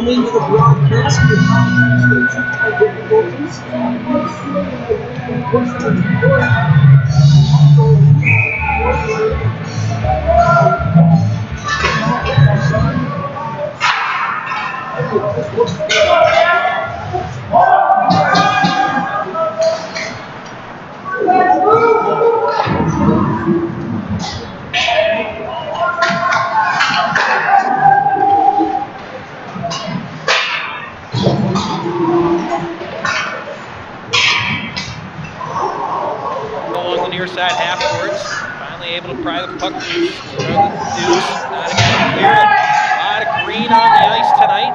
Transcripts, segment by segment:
means the broadcast and difficulties. Along the near side half-courts, finally able to pry the puck loose. Throw the deuce, not able to clear it. A lot of green on the ice tonight.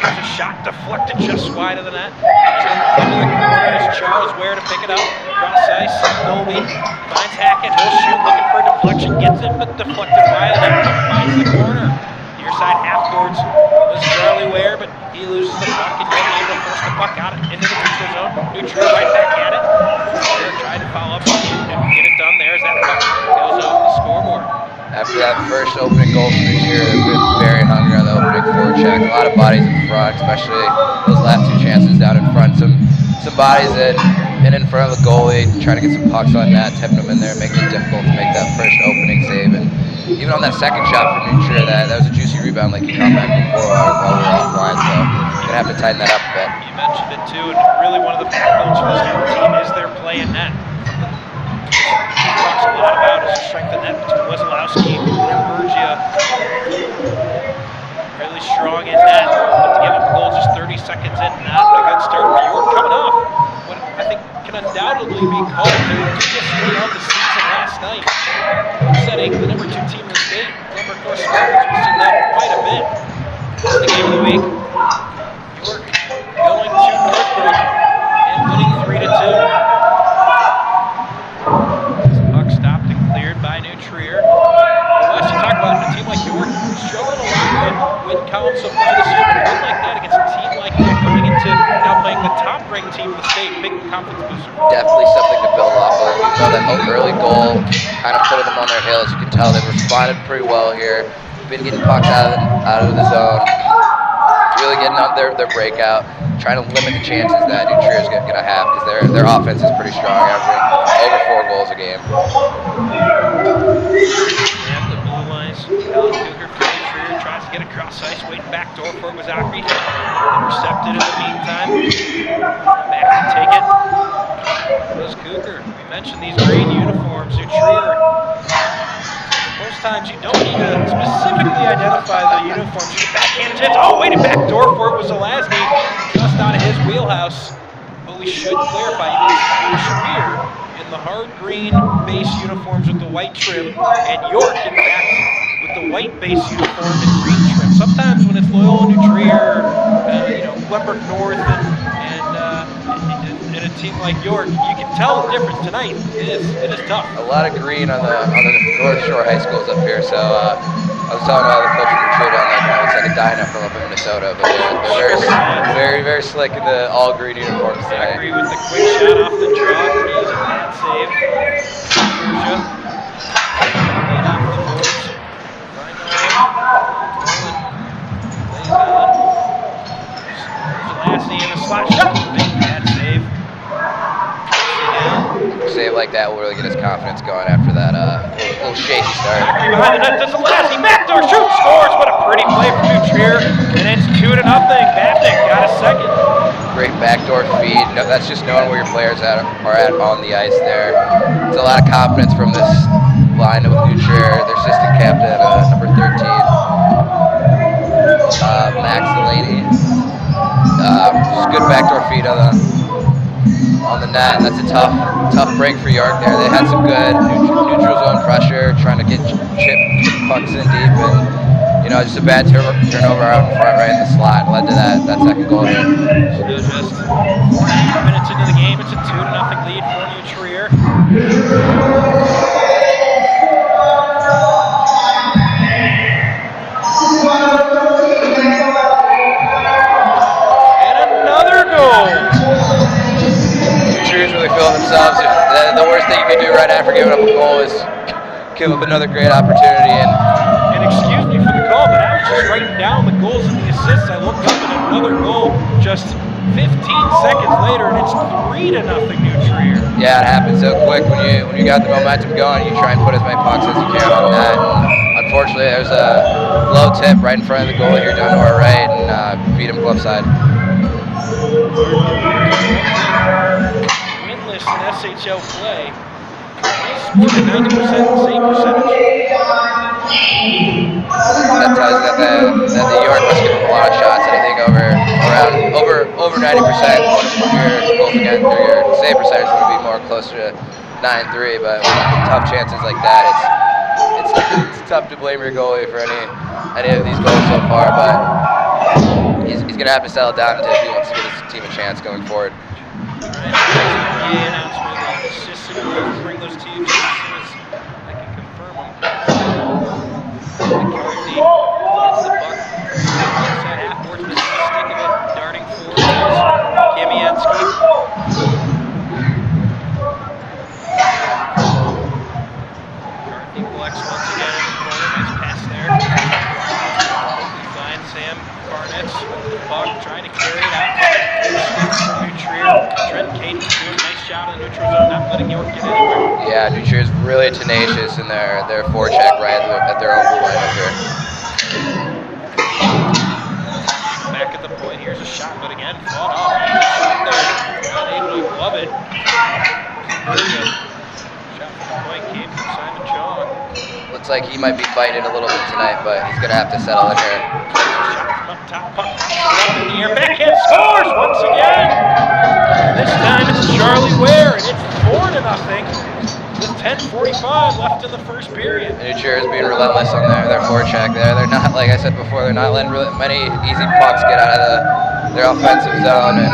There's a shot deflected just wide of the net. Into the corner is Charles Ware to pick it up. Cross ice, Colby finds Hackett. He'll shoot, looking for a deflection. Gets it, but deflected wide of the net. Finds the corner. Near side half-courts was Charlie Ware, but he loses the puck and wasn't able to force the puck out into the neutral zone. Neutral right back at it. Ware tried to follow up on it and get it done there as that puck goes off the scoreboard. After that first opening goal from this year, they've been very hungry on the opening forecheck. A lot of bodies in front, especially those last two chances down in front. Some bodies in front of the goalie, trying to get some pucks on net, tipping them in there, making it difficult to make that first opening save. And even on that second shot from Nutria, that was a juicy rebound like you commented before while we were offline. So gonna have to tighten that up a bit. You mentioned it too, and really one of the backbones for this team is their play in net. He talks a lot about his strength in net between Wesolowski and Bergia. Really strong in net, but to give up a goal just 30 seconds in, not a good start for York. Coming off what I think can undoubtedly be called their biggest win of the season last night. Setting the number 2 team in the state, Glenbrook North Spartans. We've seen that quite a bit. The game of the week, York going to Northbrook and winning 3-2. Puck stopped and cleared by New Trier. Wes, you talk about a team like York struggling a lot with win column so far this year, but a win like that against a team like that coming into now playing the top-ranked team in the state, big confidence booster. Definitely something to build off of. You know, that early goal kind of put them on their heels. You can tell they've responded pretty well here. Been getting pucks out of the zone, really getting up their breakout, trying to limit the chances that New Trier is going to have because their offense is pretty strong, averaging over 4 goals a game. And the blue lines, Alan Cougar for New Trier tries to get across ice, waiting back door for Wazakri. Intercepted in the meantime. Back to take it. Those Cougar. We mentioned these green uniforms. New Trier. Most times you don't need to specifically identify the uniforms. You get backhanded chance. Oh, wait, a back door for it was Zelazny. Just out of his wheelhouse. But we should clarify, it is Trier in the hard green base uniforms with the white trim, and York, in fact, with the white base uniform and green trim. Sometimes when it's Loyola New Trier, Glenbrook North, and a team like York, you can tell the difference. Tonight, it is tough. A lot of green on the North Shore high schools up here. So I was talking about the coach from New Trier down there. It looks like a diner from up in Minnesota, but they're very, very slick in the all green uniforms tonight. I agree with the quick shot off the draw. Pretty easy pad save. Bergia. Right off the boards. Lays on. Zelazny in a slot shot. Big pad save. Save like that will really get his confidence going after that little shaky start. Behind the net to Zelazny. Backdoor shoot, scores. What a pretty play from New Trier. And it's 2-0. Babnick got a second. Great backdoor feed. No, that's just knowing where your players are at on the ice there. It's a lot of confidence from this line with New Trier. Their assistant captain, number 13, Max Delaney. Just good backdoor feed on the net. That's a tough break for York there. They had some good neutral zone pressure, trying to get chip pucks in deep, and just a bad turnover out in front, right in the slot, led to that second goal here. So just 4.5 minutes into the game, it's a 2-0 lead for New Trier. And another goal. New Trier's really feeling themselves. The worst thing you can do right after giving up a goal is give up another great opportunity. And excuse me for the call, but I was just writing down the goals and the assists. I looked up and another goal just 15 seconds later, and it's 3-0 New Trier. Yeah, it happens so quick when you got the momentum going. You try and put as many pucks as you can on that. And unfortunately, there's a low tip right in front of the goal here down to our right, and beat him glove side. Winless in SHL play. 90% save percentage. That tells you that the York must give him a lot of shots. And I think over 90%. Your goals against or your save percentage would be more closer to 9-3. But with tough chances like that, it's tough to blame your goalie for any of these goals so far. But he's gonna have to settle down if he wants to give his team a chance going forward. Bring those to you just as soon as I can confirm them. McCarthy gets the puck. Inside half, boards missing the stick of it. Darting forward is Kamienski. McCarthy collects once again in the corner. Nice pass there. He finds Sam Barnett with the puck, trying to carry it out. From New Trier. Trent Cady doing a nice job in the neutral zone, not letting York get anywhere. Yeah, New Trier is really tenacious in their forecheck right at their own blue line up here. Back at the point, here's a shot, but again, fought off. Easy shot there, not able to glove it. Shot from the point came from Simon Chong. Looks like he might be fighting a little bit tonight, but he's gonna have to settle in here. Shot from up top, puck up in the air, backhand scores once again. This time it's Charlie Ware, and it's 4-0 with 10:45 left in the first period. New Trier is being relentless on their forecheck there. They're not, like I said before, they're not letting many easy pucks get out of their offensive zone, and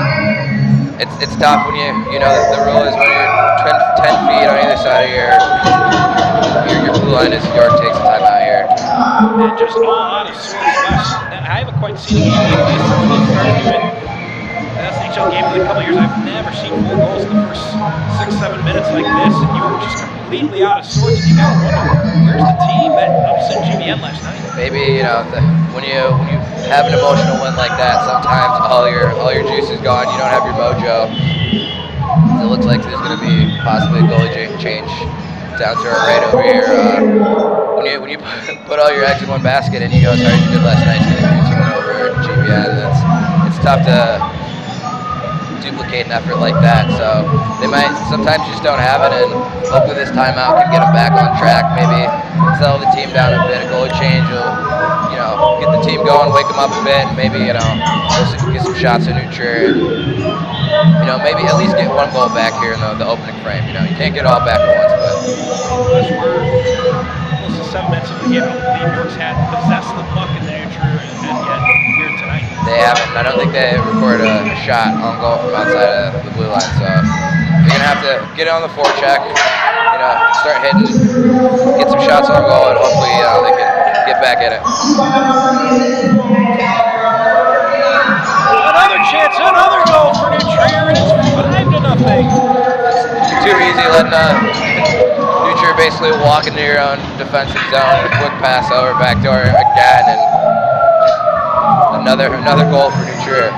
it's tough when you know that the rule is when you're 10 feet on either side of your blue line is York takes the time out here. And just all out of sorts left. I haven't quite seen a game like this since we started doing the SHL game in a couple of years. I've never seen 4 goals in the first 6-7 minutes like this, and you were just completely out of sorts. You gotta wonder, where's the team that upset GBN last night? Maybe when you have an emotional win like that, sometimes all your juice is gone. You don't have your mojo. It looks like there's going to be possibly a goalie change down to our right over here. When you put all your eggs in one basket and you go as hard as you did last night, it's going to be 2-1 over GBN. It's tough to duplicate an effort like that. So they might sometimes just don't have it, and hopefully this timeout can get them back on track. Maybe settle the team down a bit. A goalie change will, get the team going, wake them up a bit, and maybe get some shots in New Trier. Maybe at least get 1 goal back here in the opening frame. You can't get it all back at once, but We're close to 7 minutes into the game. I don't believe York's had possessed the puck in the New Trier and yet here tonight. they haven't. I don't think they recorded a shot on goal from outside of the blue line. So they're gonna have to get on the forecheck, start hitting, get some shots on goal, and hopefully they can get back at it. Another chance, another goal for New Trier, and it's 5-0. It's too easy letting New Trier basically walk into your own defensive zone, a quick pass over backdoor again, and another goal for New Trier.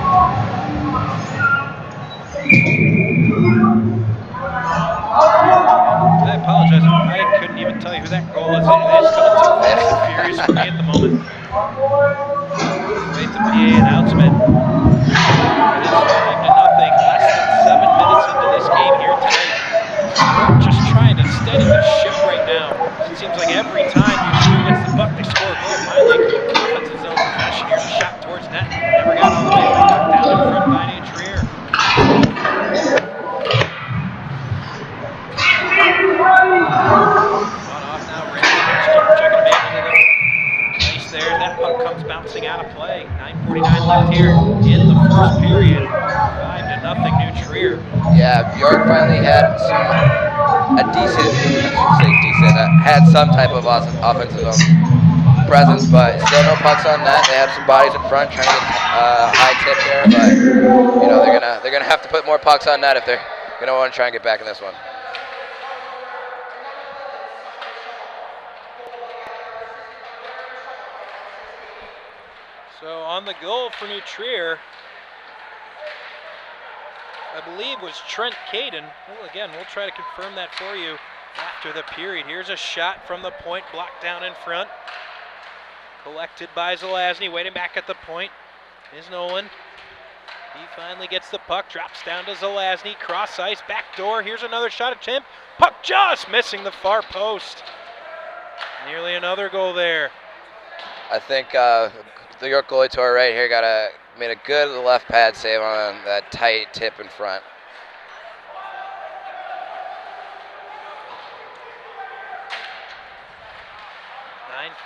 I apologize, I couldn't even tell you who that goal is. It is coming too fast and furious for me at the moment. Wait, the PA announcement. It is 5-0, less than 7 minutes into this game here tonight. We're just trying to steady the ship right now. It seems like every time you gets the puck, they score a goal. Finally, offensive zone possession. Here's a shot towards net. Never got all the way. Knocked down in front by New Trier. Off now, Randy. Checking to make it. Nice there. That puck comes bouncing out of play. 9:49 left here in the first period. 5-0 New Trier. Yeah, York finally had had some type of offensive presence, but still no pucks on net. They have some bodies in front trying to get a high tip there, but they're gonna have to put more pucks on net if they're gonna want to try and get back in this one. So on the goal for New Trier, I believe was Trent Caden. Well, again, we'll try to confirm that for you after the period. Here's a shot from the point, blocked down in front. Collected by Zelazny, waiting back at the point is Nolan. He finally gets the puck, drops down to Zelazny, cross ice, back door. Here's another shot attempt. Puck just missing the far post. Nearly another goal there. I think the York goalie to our right here made a good left pad save on that tight tip in front.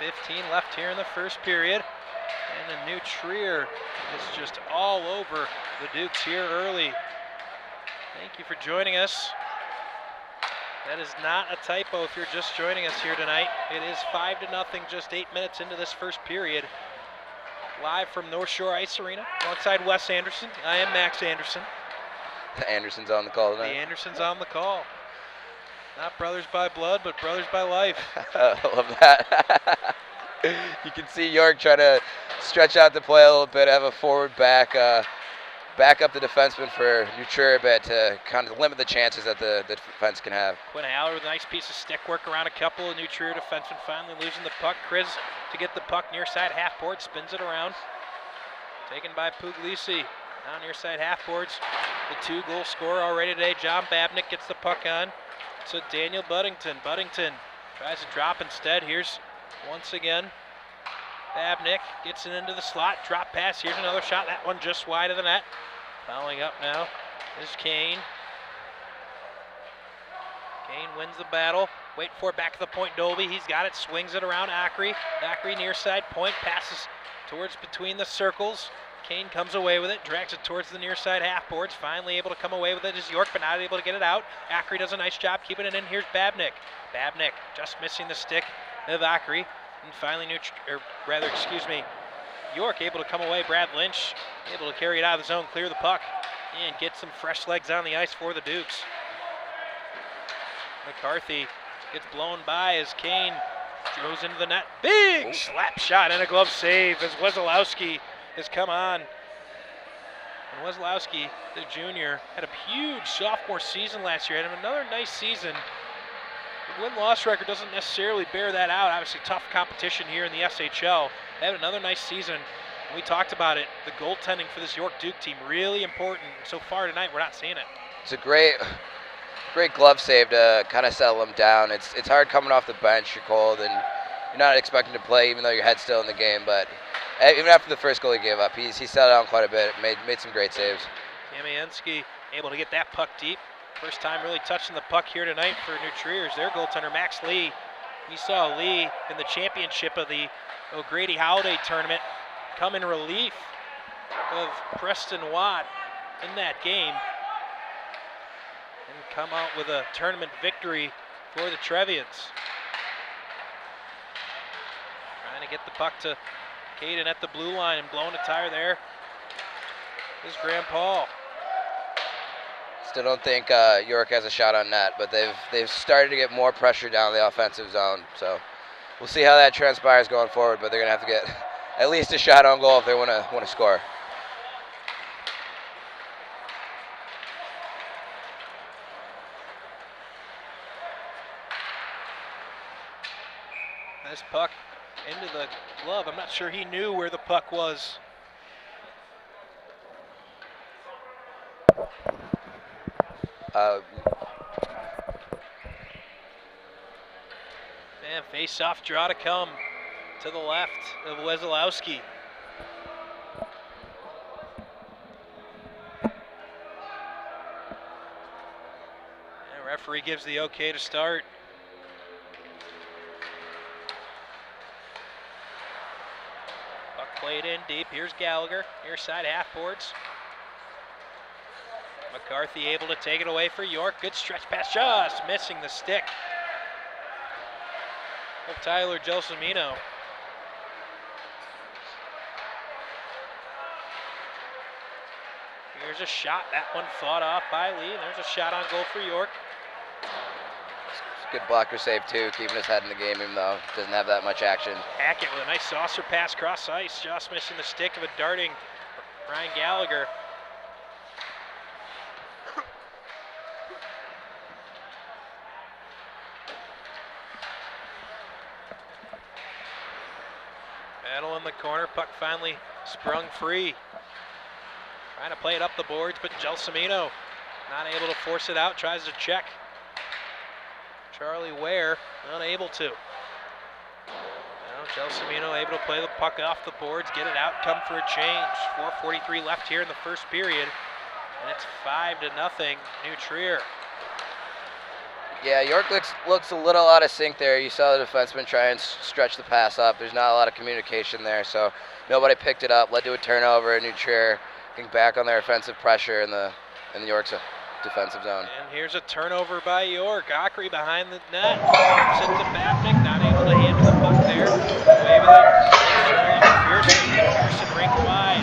.9:15 left here in the first period. And the New Trier is just all over the Dukes here early. Thank you for joining us. That is not a typo if you're just joining us here tonight. It is 5-0, just 8 minutes into this first period. Live from North Shore Ice Arena, alongside Wes Anderson. I am Max Anderson. The Anderson's on the call tonight. The Anderson's on the call. Not brothers by blood, but brothers by life. I love that. You can see York trying to stretch out the play a little bit, have a forward back up the defenseman for New Trier a bit to kind of limit the chances that the defense can have. Quinn Haller with a nice piece of stick work around a couple of New Trier defensemen, finally losing the puck. Chris to get the puck near side half board, spins it around. Taken by Puglisi, down near side half boards. The 2-goal scorer already today, John Babnick, gets the puck on. So Daniel Buddington. Buddington tries to drop instead. Here's once again Babnick gets it into the slot, drop pass. Here's another shot, that one just wide of the net. Following up now is Kane. Kane wins the battle. Wait for it back at the point, Dolby. He's got it, swings it around Acri. Acri near side point, passes towards between the circles. Kane comes away with it, drags it towards the near side half boards. Finally able to come away with it is York, but not able to get it out. Acri does a nice job keeping it in. Here's Babnick. Babnick just missing the stick of Acri. And finally, York able to come away. Brad Lynch able to carry it out of the zone, clear the puck, and get some fresh legs on the ice for the Dukes. McCarthy gets blown by as Kane goes into the net. Big slap shot and a glove save as Wesolowski has come on. And Wesolowski, the junior, had a huge sophomore season last year. Had another nice season. The win-loss record doesn't necessarily bear that out. Obviously, tough competition here in the SHL. They had another nice season. We talked about it. The goaltending for this York Duke team, really important. So far tonight, we're not seeing it. It's a great glove save to kind of settle him down. It's hard coming off the bench. You're cold and you're not expecting to play, even though your head's still in the game. But even after the first goal he gave up, he settled down quite a bit. Made some great saves. Kamienski able to get that puck deep. First time really touching the puck here tonight for New Trier. Their goaltender, Max Lee. We saw Lee in the championship of the O'Grady Holiday Tournament come in relief of Preston Watt in that game and come out with a tournament victory for the Trevians. Trying to get the puck to Caden at the blue line and blowing a tire there is Graham Paul. Still don't think York has a shot on net, but they've started to get more pressure down the offensive zone. So we'll see how that transpires going forward. But they're gonna have to get at least a shot on goal if they want to score. This puck into the glove. I'm not sure he knew where the puck was. And face-off draw to come to the left of Wesolowski. And referee gives the okay to start. Puck played in deep. Here's Gallagher, near side half boards. McCarthy able to take it away for York. Good stretch pass, just missing the stick of Tyler Gelsomino. Here's a shot. That one fought off by Lee. And there's a shot on goal for York. Good blocker save too, keeping his head in the game even though he doesn't have that much action. Hackett with a nice saucer pass cross ice, just missing the stick of a darting Ryan Gallagher. Battle in the corner, puck finally sprung free. Trying to play it up the boards, but Gelsomino not able to force it out, tries to check. Charlie Ware unable to. Now Gelsomino able to play the puck off the boards, get it out, come for a change. 4:43 left here in the first period, and it's 5-0 New Trier. Yeah, York looks a little out of sync there. You saw the defenseman try and stretch the pass up. There's not a lot of communication there, so nobody picked it up. Led to a turnover. New Trier getting back on their offensive pressure in the York's defensive zone. And here's a turnover by York. Ockery behind the net. Pops it to Babnick, not able to handle the puck there. Away with it. McPherson rink wide.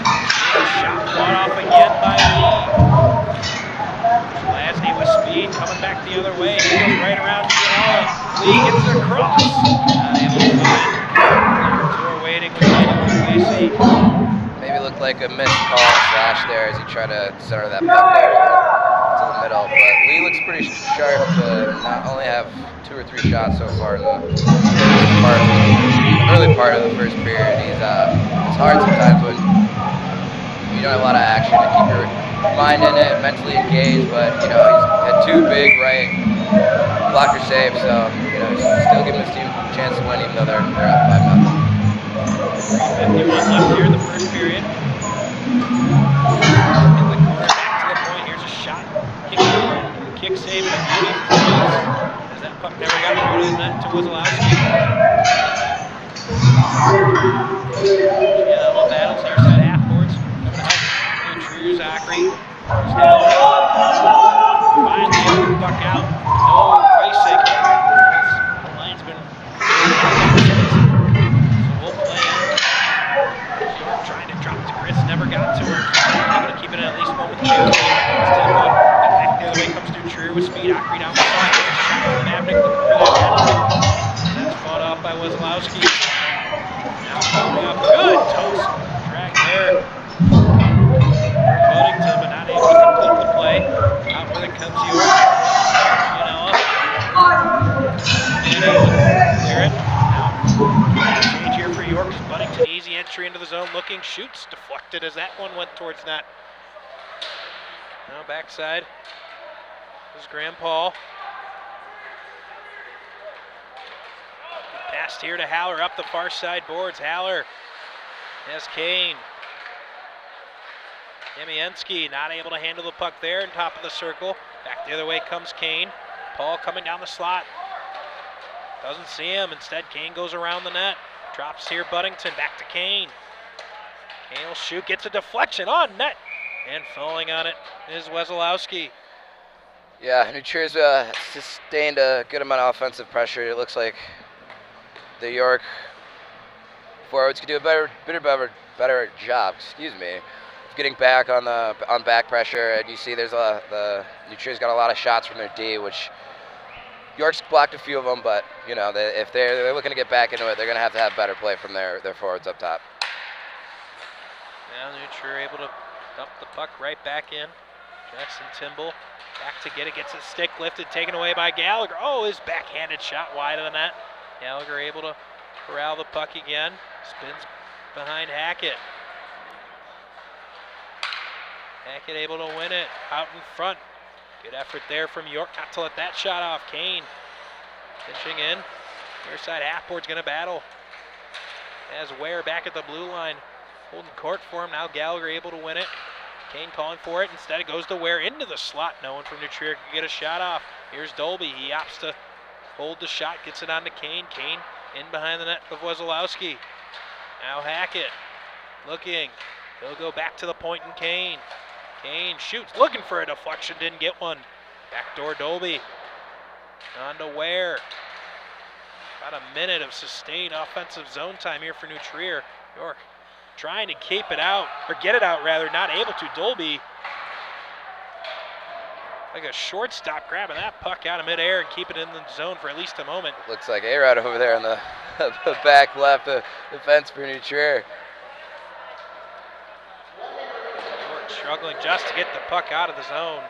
Here's a shot fought off again by Lee. Lasney with speed, coming back the other way. He goes right around Janela. Lee gets it across. Not able to find. Tour waiting with Lacey. Maybe looked like a missed call slash there as he tried to center that puck there to the middle. But Lee looks pretty sharp to not only have 2 or 3 shots so far in the early part of the first period. It's hard sometimes when you don't have a lot of action to keep your mind in it, mentally engaged, but he's had 2 big right blocker saves, so he's still giving his team a chance to win even though they're up 5-0. 3:51 left here in the first period. In the corner, back to the point. Here's a shot. Kick save and a beauty for Queens. As that puck never got through to the net to Wazalowski. Yeah, battles near side half boards. Coming to help. New Trier's Ockery. Finally able to puck out. No icing. The line's been trying to drop to Chris, never got to her. Able to keep it at least one with the two. Back the other way comes New Trier with speed. Ockery down the side. Shot from Babnick looking for that penalty. That's fought off by Wazalowski. Now following up. Good toast. Drag there. Buddington, but not able to complete the play. Out with it comes York. Clear it. Now, change here for York. Buddington, easy entry into the zone, looking, shoots, deflected as that one went towards net. Now backside. This is Graham Paul. Passed here to Haller up the far side boards. Haller has Kane. Yemienski not able to handle the puck there in top of the circle. Back the other way comes Kane. Paul coming down the slot. Doesn't see him. Instead, Kane goes around the net. Drops here Buddington. Back to Kane. Kane will shoot. Gets a deflection on net. And falling on it is Wazalowski. Yeah, New Trier's sustained a good amount of offensive pressure. It looks like the York forwards could do a better job. Getting back on back pressure, and you see the New Trier's got a lot of shots from their D, which York's blocked a few of them, but if they're looking to get back into it, they're going to have better play from their forwards up top. Now New Trier able to dump the puck right back in. Jackson Timble back to get it, gets his stick lifted, taken away by Gallagher. Oh, his backhanded shot wide of the net. Gallagher able to corral the puck again. Spins behind Hackett. Hackett able to win it out in front. Good effort there from York not to let that shot off. Kane pinching in. Near side half board's going to battle. As Ware back at the blue line. Holding court for him. Now Gallagher able to win it. Kane calling for it. Instead it goes to Ware into the slot. No one from New Trier can get a shot off. Here's Dolby. He opts to hold the shot. Gets it on to Kane. Kane in behind the net of Wazalowski. Now Hackett looking. He'll go back to the point and Kane. Kane shoots, looking for a deflection, didn't get one. Backdoor Dolby. On to Ware. About a minute of sustained offensive zone time here for New Trier. York trying to keep it out, or get it out rather, not able to. Dolby Like a shortstop grabbing that puck out of midair and keeping it in the zone for at least a moment. Looks like A-Rod over there on the back left defense for New Trier. York struggling just to get the puck out of the zone.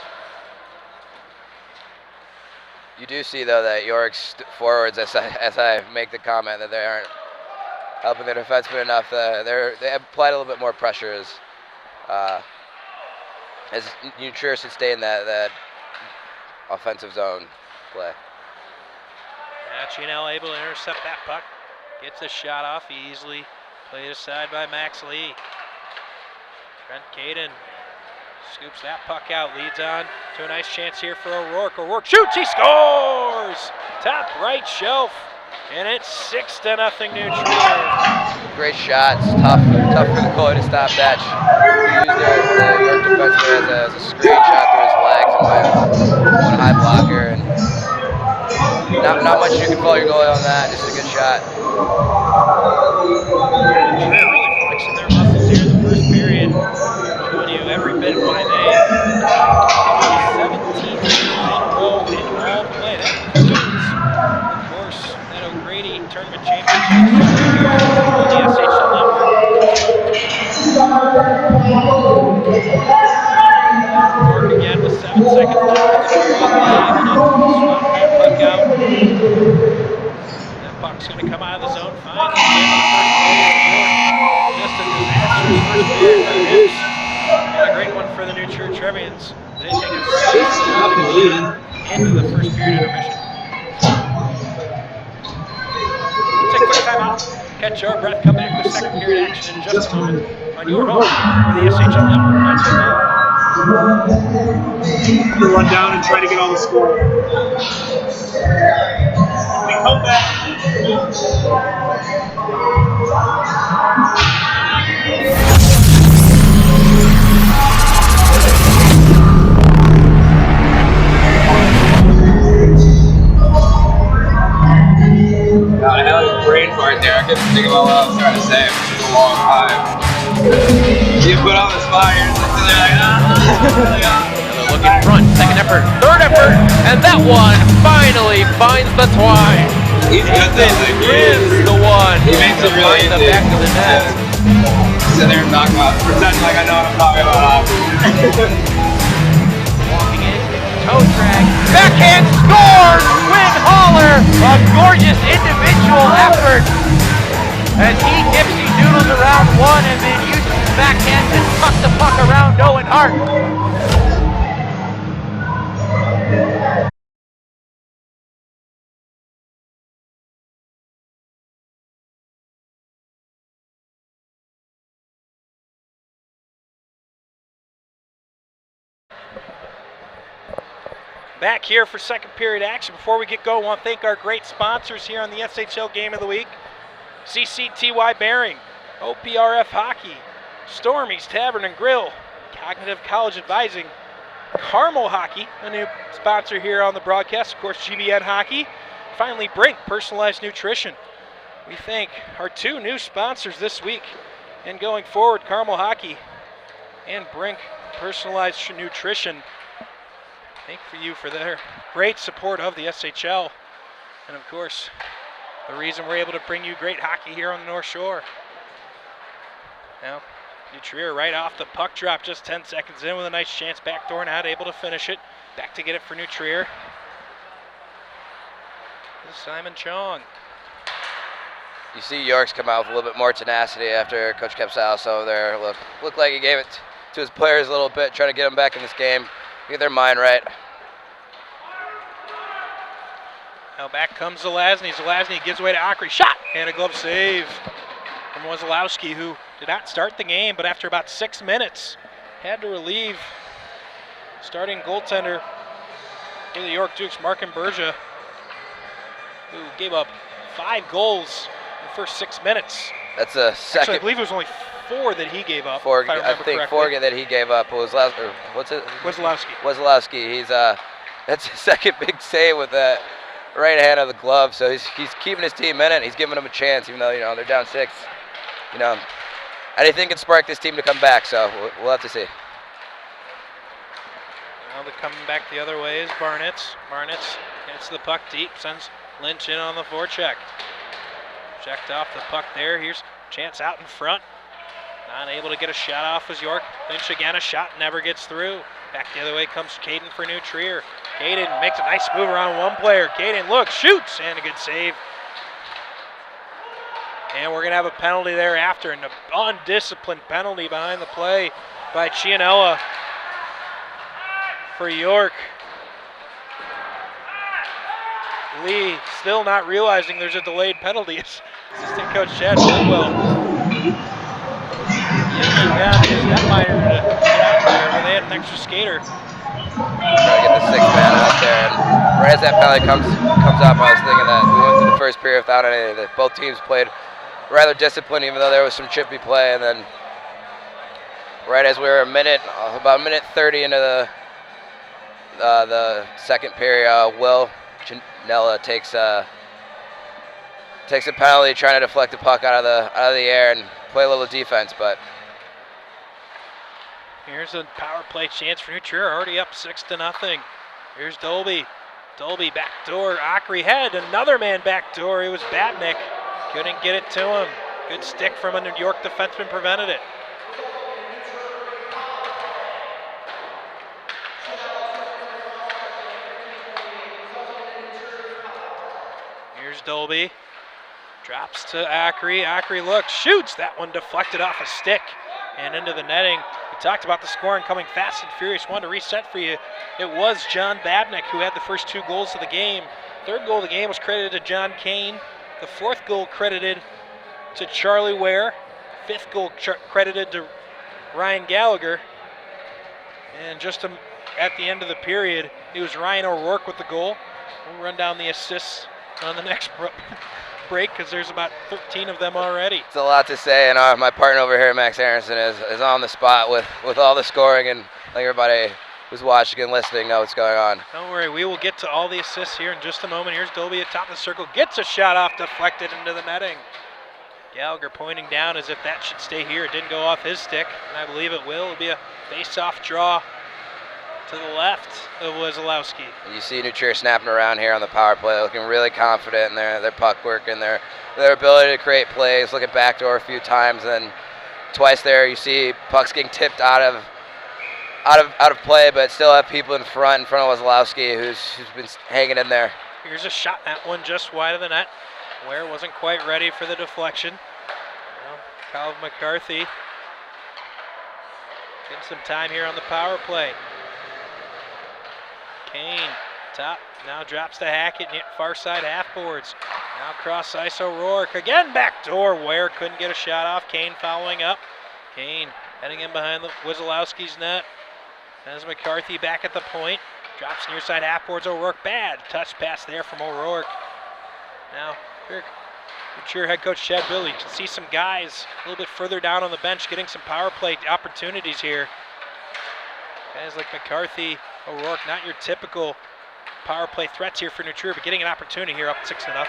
You do see, though, that York's forwards, as I make the comment that they aren't helping their defensemen enough, they have applied a little bit more pressure as New Trier should stay in that offensive zone play. Chanel able to intercept that puck. Gets the shot off easily. Played aside by Max Lee. Trent Caden scoops that puck out. Leads on to a nice chance here for O'Rourke. O'Rourke shoots. He scores! Top right shelf. And it's 6-0 New Trier. Great shots. Tough for the goalie to stop that. Used the York defenseman as a screen shot through his legs and one high blocker. And not much you can call your goalie on that. Just a good shot. They're really flexing their muscles here in the first period. Showing you every bit why they have 17 games in a row in all play. That includes, of course, that O'Grady Tournament Championship on the SHL Network. York again with 7 seconds left in the period. Able to swap that puck out. That puck's going to come out of the zone finally. Just a disastrous first period for the Hibs. And a great one for the New Trier Trevians. They take a 6-0 lead into the first period intermission. We'll take a quick timeout, catch our breath, come back with second period action in just a moment on your home for the SHL Network. We'll run down and try to get all the score. We come back. God, I had like a brain fart there. I couldn't think about what I was trying to say, which was a long time. You put on the spot, you're just sitting there like, Another look in front, second effort, third effort, and that one finally finds the twine. He's good though. Is the one. He makes it really the easy. back of the net. Sit there and talk about, pretend like I know what I'm talking about. Walking in, toe drag, backhand scores! Win Haller, a gorgeous individual effort. As he dipsy doodles around one and then uses his backhand to tuck the puck around Owen Hart. Back here for second period action. Before we get going, I want to thank our great sponsors here on the SHL Game of the Week. CCTY Bearing, OPRF Hockey, Stormy's Tavern and Grill, Cognitive College Advising, Carmel Hockey, a new sponsor here on the broadcast, of course GBN Hockey, finally Brink, Personalized Nutrition. We thank our two new sponsors this week and going forward, Carmel Hockey and Brink, Personalized Nutrition. Thank you for their great support of the SHL, and of course, the reason we're able to bring you great hockey here on the North Shore. Now, New Trier right off the puck drop, just 10 seconds in with a nice chance backdoor, not able to finish it. Back to get it for New Trier. This is Simon Chong. You see York's come out with a little bit more tenacity after Coach Kepsalis over there. Looked like he gave it to his players a little bit, trying to get them back in this game, get their mind right. Now back comes Zelazny. Zelazny gives away to Acri. Shot! And a glove save from Wozolowski, who did not start the game, but after about 6 minutes, had to relieve starting goaltender for the York Dukes, Markin Berja, who gave up 5 goals in the first 6 minutes. That's a second. Actually, I believe it was only 4 that he gave up. Four, if I remember correctly. 4 that he gave up was what's it? Wozolowski. Wozolowski. He's that's his second big save with that right hand of the glove. So he's keeping his team in it. He's giving them a chance, even though they're down 6. Anything can spark this team to come back. So we'll have to see. Now they're coming back the other way is Barnett's. Barnett's gets the puck deep, sends Lynch in on the forecheck. Checked off the puck there. Here's a chance out in front. Not able to get a shot off was York. Lynch again, a shot never gets through. Back the other way comes Caden for New Trier. Caden makes a nice move around one player. Caden looks, shoots, and a good save. And we're going to have a penalty thereafter, an undisciplined penalty behind the play by Chianella for York. Lee still not realizing there's a delayed penalty. Assistant coach Chad Bidwell yanking down his netminder to get out there, but they had an extra skater. Try to get the sixth man out there, and right as that penalty comes up, I was thinking that we went through the first period without any. That both teams played rather disciplined, even though there was some chippy play, and then right as we were about a minute 30 into the second period, Will Janella takes a penalty, trying to deflect the puck out of the air and play a little defense, but. Here's a power play chance for New Trier, already up 6-0. Here's Dolby. Dolby backdoor, Acri head, another man backdoor. It was Babnick. Couldn't get it to him. Good stick from a New York defenseman, prevented it. Here's Dolby. Drops to Acri. Acri looks, shoots. That one deflected off a stick and into the netting. We talked about the scoring coming fast and furious. One to reset for you. It was John Babnick who had the first 2 goals of the game. Third goal of the game was credited to John Kane. The 4th goal credited to Charlie Ware. 5th goal credited to Ryan Gallagher. And just at the end of the period, it was Ryan O'Rourke with the goal. We'll run down the assists on the next break because there's about 13 of them already. It's a lot to say, and my partner over here, Max Aronson, is on the spot with all the scoring, and I think everybody who's watching and listening know what's going on. Don't worry, we will get to all the assists here in just a moment. Here's Dolby at top of the circle, gets a shot off, deflected into the netting. Gallagher pointing down as if that should stay here. It didn't go off his stick, and I believe it will. It'll be a face-off draw to the left of Wazalowski. You see New Trier snapping around here on the power play, looking really confident in their puck work and their ability to create plays, looking backdoor a few times, and twice there you see pucks getting tipped out of play, but still have people in front of Wazalowski who's been hanging in there. Here's a shot, that one just wide of the net. Ware wasn't quite ready for the deflection. Well, Kyle McCarthy getting some time here on the power play. Kane, top, now drops to Hackett, far side half boards. Now cross ice O'Rourke, again backdoor. Ware couldn't get a shot off. Kane following up. Kane heading in behind the Wazalowski's net. As McCarthy back at the point. Drops near side half boards O'Rourke, bad touch pass there from O'Rourke. Now, here head coach Chad Billy. You can see some guys a little bit further down on the bench getting some power play opportunities here. Guys like McCarthy, O'Rourke, not your typical power play threats here for New Trier, but getting an opportunity here up 6-0.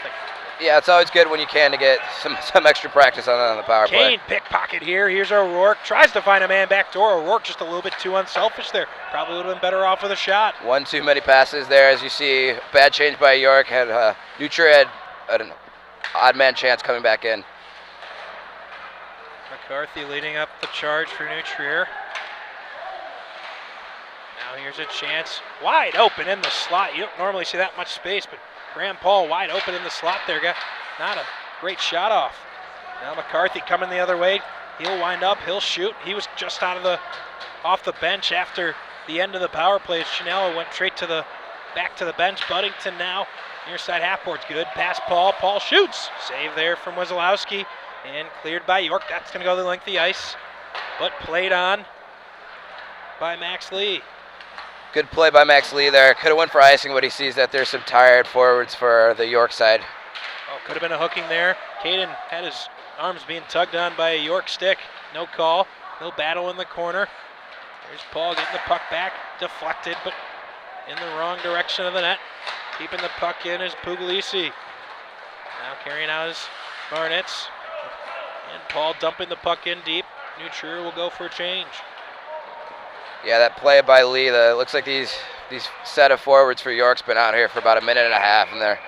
Yeah, it's always good when you can to get some extra practice on the power play. Kane pickpocket here. Here's O'Rourke. Tries to find a man back door. O'Rourke just a little bit too unselfish there. Probably would have been better off with a shot. One too many passes there, as you see. Bad change by York. New Trier had an odd man chance coming back in. McCarthy leading up the charge for New Trier. Now here's a chance. Wide open in the slot. You don't normally see that much space, but Graham Paul wide open in the slot there. Got not a great shot off. Now McCarthy coming the other way. He'll wind up. He'll shoot. He was just off the bench after the end of the power play. Chanel went straight to the back to the bench. Buddington now near side half board's good. Pass Paul. Paul shoots. Save there from Wazalowski and cleared by York. That's going to go the length of the ice, but played on by Max Lee. Good play by Max Lee there. Could have went for icing, but he sees that there's some tired forwards for the York side. Oh, could have been a hooking there. Caden had his arms being tugged on by a York stick. No call. No battle in the corner. There's Paul getting the puck back. Deflected, but in the wrong direction of the net. Keeping the puck in is Puglisi. Now carrying out his Barnett's. And Paul dumping the puck in deep. New Trier will go for a change. Yeah, that play by Lee. It looks like these set of forwards for York's been out here for about a minute and a half, and they're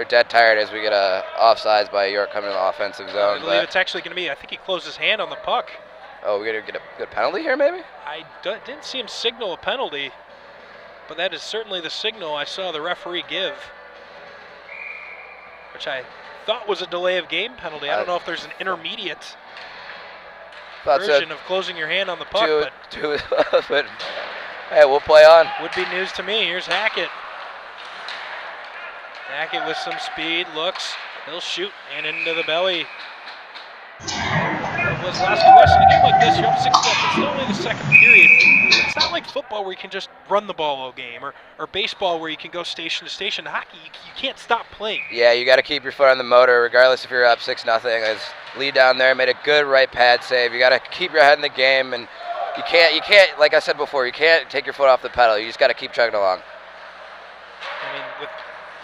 dead tired as we get a offsides by York coming to the offensive zone. I believe it's actually going to be. I think he closed his hand on the puck. Oh, we're gonna get a good penalty here, maybe? I didn't see him signal a penalty, but that is certainly the signal I saw the referee give, which I thought was a delay of game penalty. I don't know if there's an intermediate version of closing your hand on the puck, but hey, we'll play on. Would be news to me. Here's Hackett. Hackett with some speed, looks, he'll shoot, and into the belly. Westlowski West, in a game like this, you're up 6-0. It's still only the second period. It's not like football where you can just run the ball all game, or baseball where you can go station to station. Hockey, you can't stop playing. Yeah, you got to keep your foot on the motor, regardless if you're up 6-0. As Lee down there made a good right pad save. You got to keep your head in the game, and you can't, like I said before, you can't take your foot off the pedal. You just got to keep chugging along. I mean, with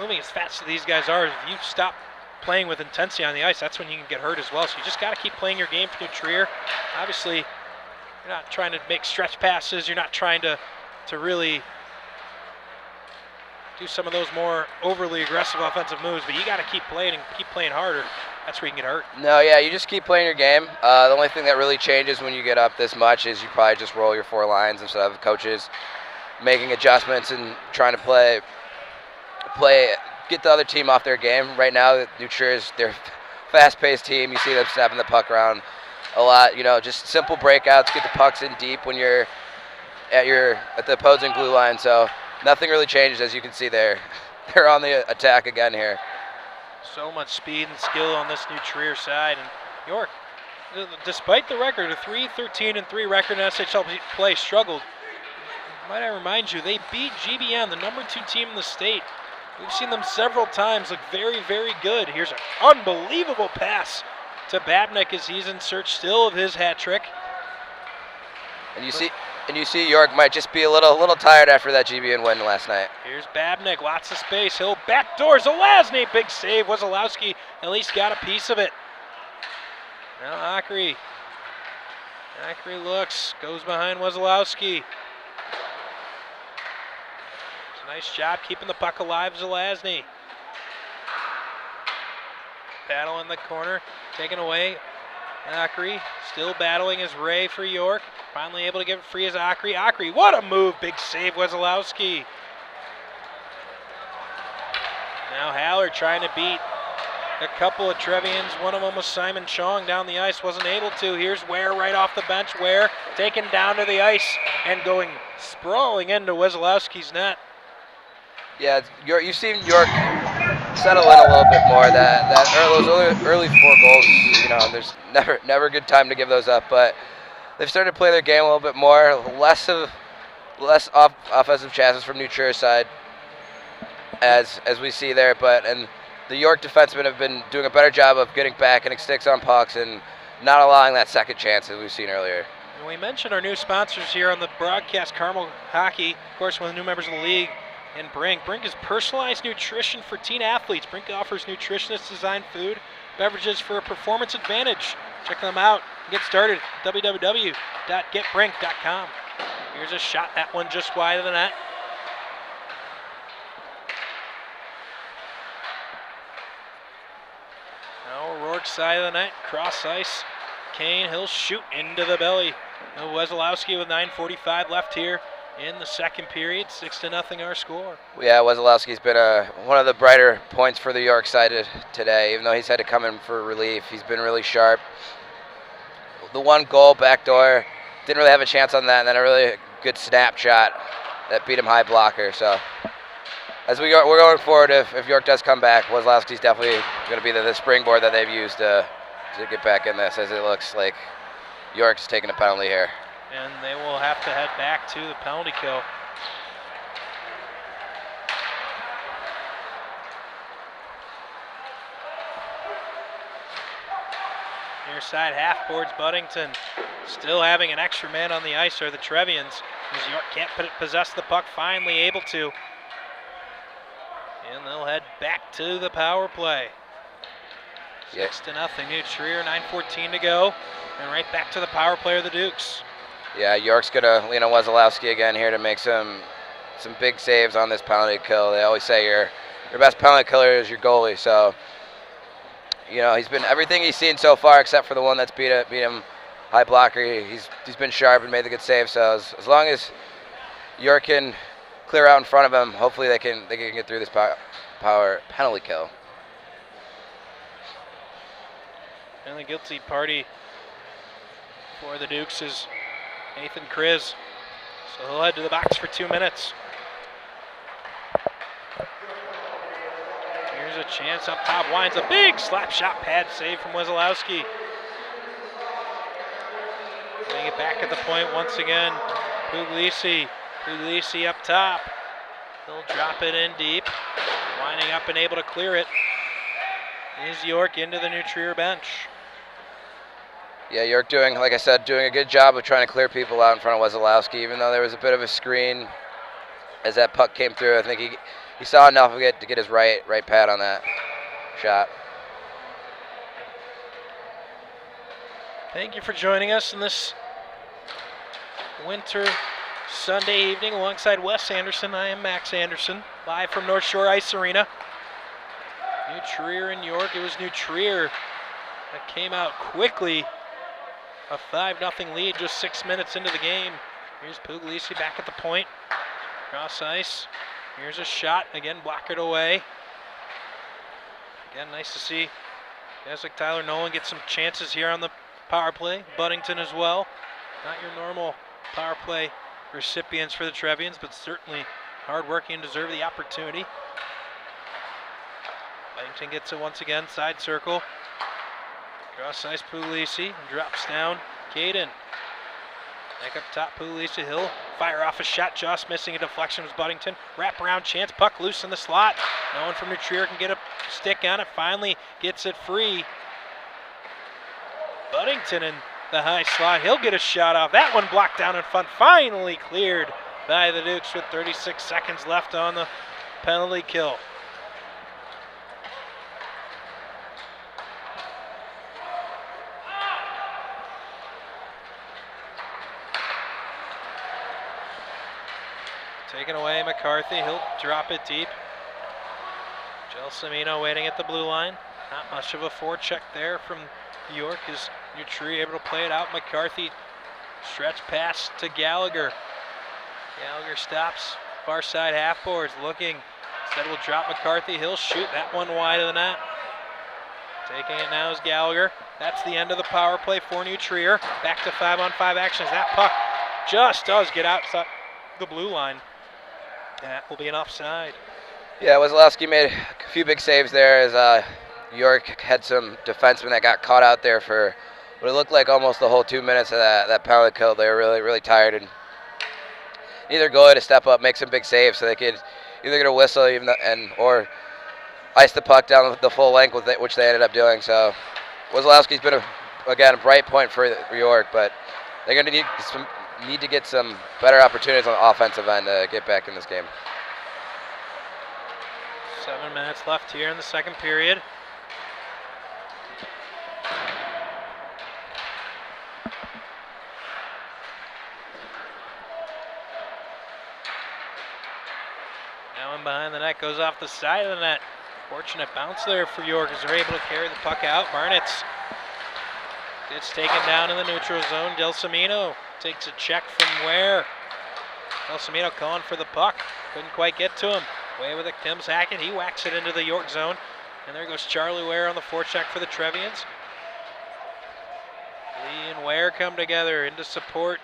moving as fast as these guys are, if you stop playing with intensity on the ice, that's when you can get hurt as well. So you just got to keep playing your game for New Trier. Obviously, you're not trying to make stretch passes. You're not trying to really do some of those more overly aggressive offensive moves, but you got to keep playing and keep playing harder. That's where you can get hurt. No, yeah, you just keep playing your game. The only thing that really changes when you get up this much is you probably just roll your 4 lines instead of coaches making adjustments and trying to play, get the other team off their game. Right now, New Trier's their fast-paced team. You see them snapping the puck around a lot. You know, just simple breakouts, get the pucks in deep when you're at the opposing blue line. So nothing really changes, as you can see there. They're on the attack again here. So much speed and skill on this New Trier side, and York, despite the record, a 3-13-3 record in SHL play, struggled. Might I remind you, they beat GBN, the number 2 team in the state. We've seen them several times look very, very good. Here's an unbelievable pass to Babnick as he's in search still of his hat trick. And you see York might just be a little tired after that GBN win last night. Here's Babnick, lots of space. He'll backdoor Zelazny, big save. Westlowski at least got a piece of it. Now Ackery looks, goes behind Westlowski. Nice job keeping the puck alive, Zelazny. Battle in the corner, taken away. Ackery still battling as Ray for York. Finally able to get it free as Ackery. Ackery, what a move! Big save, Westlowski. Now Haller trying to beat a couple of Trevians. One of them was Simon Chong down the ice, wasn't able to. Here's Ware right off the bench. Ware taken down to the ice and going sprawling into Westlowski's net. Yeah, you've seen York settle in a little bit more. Those early 4 goals, you know, there's never a good time to give those up. But they've started to play their game a little bit more. Less offensive chances from New Trier side, as we see there. And the York defensemen have been doing a better job of getting back, getting sticks on pucks, and not allowing that second chance as we've seen earlier. And we mentioned our new sponsors here on the broadcast, Carmel Hockey, of course, one of the new members of the league. And Brink. Brink is personalized nutrition for teen athletes. Brink offers nutritionist-designed food, beverages for a performance advantage. Check them out. Get started at www.getbrink.com. Here's a shot, that one just wide of the net. Now O'Rourke's side of the net, cross ice. Kane, he'll shoot into the belly. Now Westlowski with 9:45 left here in the second period. 6-0 our score. Yeah, Westlowski's been one of the brighter points for the York side today. Even though he's had to come in for relief, he's been really sharp. The 1 goal backdoor, didn't really have a chance on that, and then a really good snapshot that beat him high blocker. So as we're going forward, if York does come back, Westlowski's definitely going to be the springboard that they've used to get back in this, as it looks like York's taking a penalty here. And they will have to head back to the penalty kill. Near side half boards Buddington. Still having an extra man on the ice are the Trevians, as York can't possess the puck, finally able to. And they'll head back to the power play. 6-0 New Trier, 9:14 to go. And right back to the power play are the Dukes. Yeah, York's gonna lean on Wesolowski again here to make some big saves on this penalty kill. They always say your best penalty killer is your goalie. So, you know, he's been everything he's seen so far except for the one that's beat him high blocker. He's been sharp and made the good save. So as long as York can clear out in front of him, hopefully they can get through this power penalty kill. And the guilty party for the Dukes is Nathan Kriz. So he'll head to the box for 2 minutes. Here's a chance up top. Winds a big slap shot pad save from Wesolowski. Getting it back at the point once again. Puglisi up top. He'll drop it in deep. Winding up and able to clear it is York into the New Trier bench. Yeah, York like I said, doing a good job of trying to clear people out in front of Wesolowski, even though there was a bit of a screen as that puck came through. I think he saw enough of it to get his right pad on that shot. Thank you for joining us in this winter Sunday evening alongside Wes Anderson. I am Max Anderson, live from North Shore Ice Arena. New Trier and York. It was New Trier that came out quickly. A 5-0 lead just 6 minutes into the game. Here's Puglisi back at the point. Cross ice. Here's a shot. Again, blockered away. Again, nice to see guys like Tyler Nolan get some chances here on the power play. Buddington as well. Not your normal power play recipients for the Trevians, but certainly hardworking and deserve the opportunity. Buddington gets it once again, side circle. Cross ice, Puglisi, drops down, Caden. Back up top, Puglisi, Hill, fire off a shot, just missing a deflection was Buddington. Wrap around chance, puck loose in the slot. No one from New Trier can get a stick on it, finally gets it free. Buddington in the high slot, he'll get a shot off. That one blocked down in front, finally cleared by the Dukes with 36 seconds left on the penalty kill. Taken away, McCarthy, he'll drop it deep. Gelsomino waiting at the blue line. Not much of a forecheck there from York as New Trier able to play it out. McCarthy stretch pass to Gallagher. Gallagher stops, far side half boards looking. Instead will drop McCarthy, he'll shoot that one wide of the net. Taking it now is Gallagher. That's the end of the power play for New Trier. Back to 5-on-5 action as that puck just does get outside the blue line. That will be an offside. Yeah, Wesolowski made a few big saves there as York had some defensemen that got caught out there for what it looked like almost the whole 2 minutes of that penalty kill. They were really tired and neither goalie to step up, make some big saves so they could either get a whistle or ice the puck down the full length, which they ended up doing. So Wesolowski's been a bright point for York, but they're going to need to get some better opportunities on the offensive end to get back in this game. 7 minutes left here in the second period. Now in behind the net, goes off the side of the net. Fortunate bounce there for York as they're able to carry the puck out. Barnett's gets taken down in the neutral zone. Gelsomino takes a check from Ware. Gelsomino calling for the puck. Couldn't quite get to him. Away with it, Tim's Hackett. He whacks it into the York zone. And there goes Charlie Ware on the forecheck for the Trevians. Lee and Ware come together into support.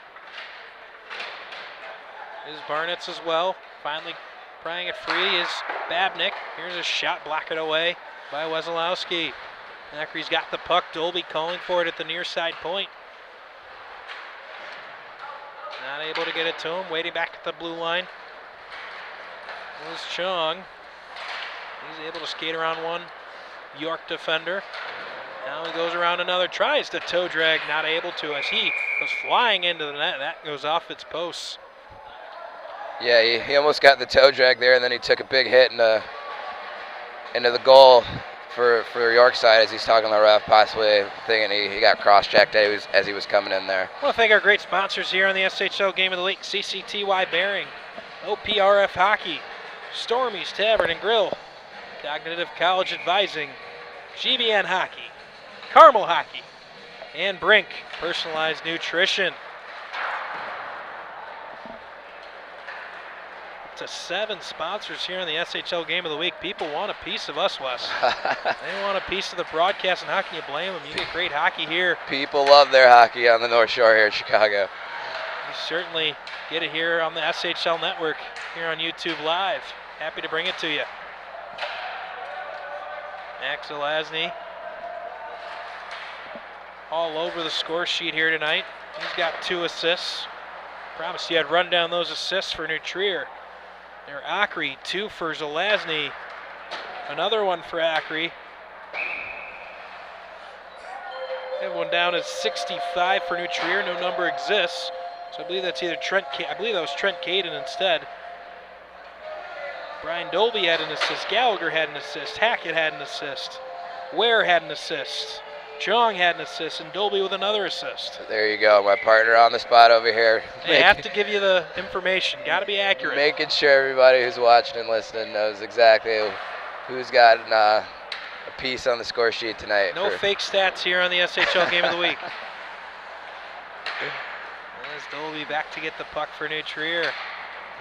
Is Barnett's as well. Finally prying it free is Babnick. Here's a shot, block it away by Wesolowski. Ackery's got the puck. Dolby calling for it at the near side point. Not able to get it to him. Waiting back at the blue line was Chung. He's able to skate around one York defender. Now he goes around another, tries to toe drag, not able to as he goes flying into the net. That goes off its posts. Yeah, he almost got the toe drag there, and then he took a big hit into the goal for York side as he's talking to the ref, possibly thinking he got cross-checked as he was coming in there. I want to thank our great sponsors here on the SHL Game of the Week: CCTY Bearing, OPRF Hockey, Stormy's Tavern and Grill, Cognitive College Advising, GBN Hockey, Carmel Hockey, and Brink Personalized Nutrition. To 7 sponsors here on the SHL Game of the Week. People want a piece of us, Wes. They want a piece of the broadcast, and how can you blame them? You get great hockey here. People love their hockey on the North Shore here in Chicago. You certainly get it here on the SHL Network, here on YouTube Live. Happy to bring it to you. Max Zelazny all over the score sheet here tonight. He's got 2 assists. Promised you I'd run down those assists for New Trier. There, Acri, 2 for Zelazny. Another one for Acri. Everyone down is 65 for New Trier. No number exists. So I believe that's either I believe that was Trent Caden instead. Brian Dolby had an assist. Gallagher had an assist. Hackett had an assist. Ware had an assist. Jong had an assist, and Dolby with another assist. There you go, my partner on the spot over here. They have to give you the information. Got to be accurate. Making sure everybody who's watching and listening knows exactly who's got a piece on the score sheet tonight. No fake stats here on the SHL Game of the Week. There's Dolby back to get the puck for New Trier.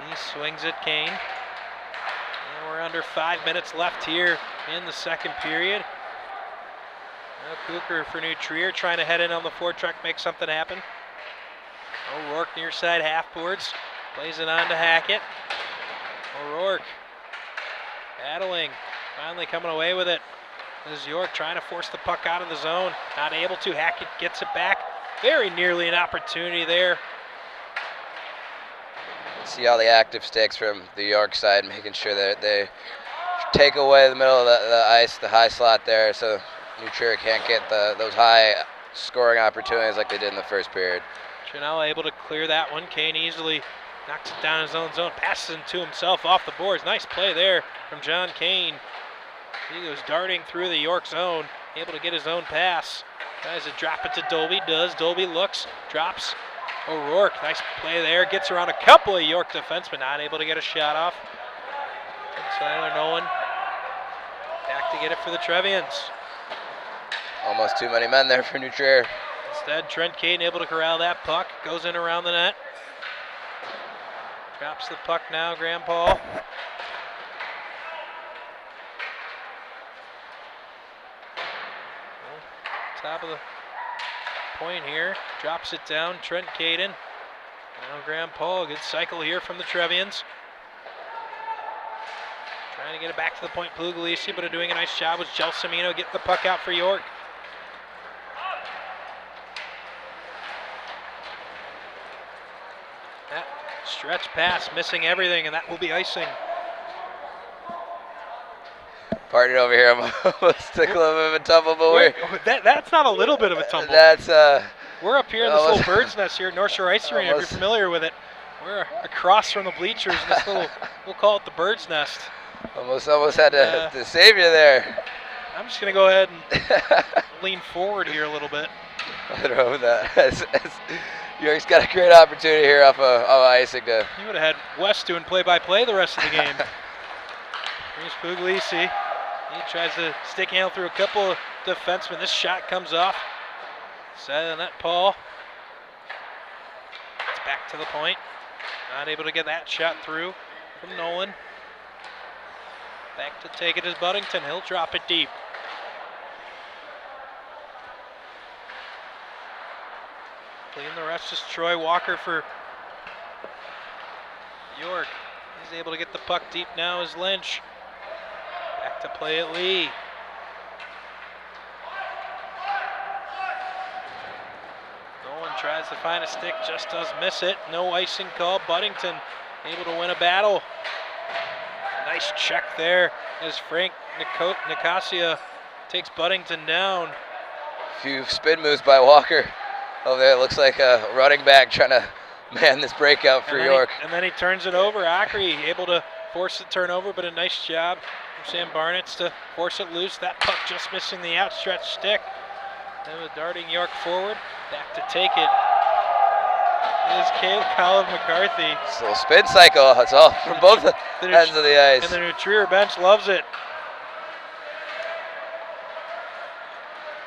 He swings it, Kane. And we're under 5 minutes left here in the second period. Cooker for New Trier trying to head in on the forecheck, make something happen. O'Rourke near side half boards, plays it on to Hackett. O'Rourke battling, finally coming away with it. This is York trying to force the puck out of the zone, not able to. Hackett gets it back, very nearly an opportunity there. See all the active sticks from the York side, making sure that they take away the middle of the ice, the high slot there, so New Trier can't get those high scoring opportunities like they did in the first period. Chanel able to clear that one. Kane easily knocks it down in his own zone, passes it to himself off the boards. Nice play there from John Kane. He goes darting through the York zone, able to get his own pass. Tries to drop it to Dolby, does. Dolby looks, drops. O'Rourke, nice play there. Gets around a couple of York defensemen, not able to get a shot off. And Tyler Nolan back to get it for the Trevians. Almost too many men there for New Trier. Instead, Trent Caden able to corral that puck. Goes in around the net. Drops the puck now, Graham Paul. Top of the point here. Drops it down, Trent Caden. Now Graham Paul, good cycle here from the Trevians. Trying to get it back to the point, Puglisi, but doing a nice job with Gelsomino getting the puck out for York. That stretch pass, missing everything, and that will be icing. Partner over here, I'm almost took a little bit of a tumble, but that's not a little bit of a tumble. That's we're up here in this little bird's nest here at North Shore Ice Arena, if you're familiar with it. We're across from the bleachers in this little, we'll call it the bird's nest. Almost had to save you there. I'm just going to go ahead and lean forward here a little bit. I don't know that. York's got a great opportunity here off of icing to. He would have had West doing play-by-play the rest of the game. Here's Puglisi. He tries to stick handle through a couple of defensemen. This shot comes off. Side of the net, Paul. It's back to the point. Not able to get that shot through from Nolan. Back to take it is Buddington. He'll drop it deep. Clean the rest is Troy Walker for York. He's able to get the puck deep now is Lynch. Back to play at Lee. Nolan tries to find a stick, just does miss it. No icing call. Buddington able to win a battle. Nice check there as Frank Nicasia takes Buddington down. A few spin moves by Walker over there. It looks like a running back trying to man this breakout for York. And then he turns it over. Acri able to force the turnover, but a nice job Sam Barnett's to force it loose. That puck just missing the outstretched stick. And with darting York forward, back to take it is Colin McCarthy. It's a little spin cycle. That's all from both ends of the ice. And the New Trier bench loves it.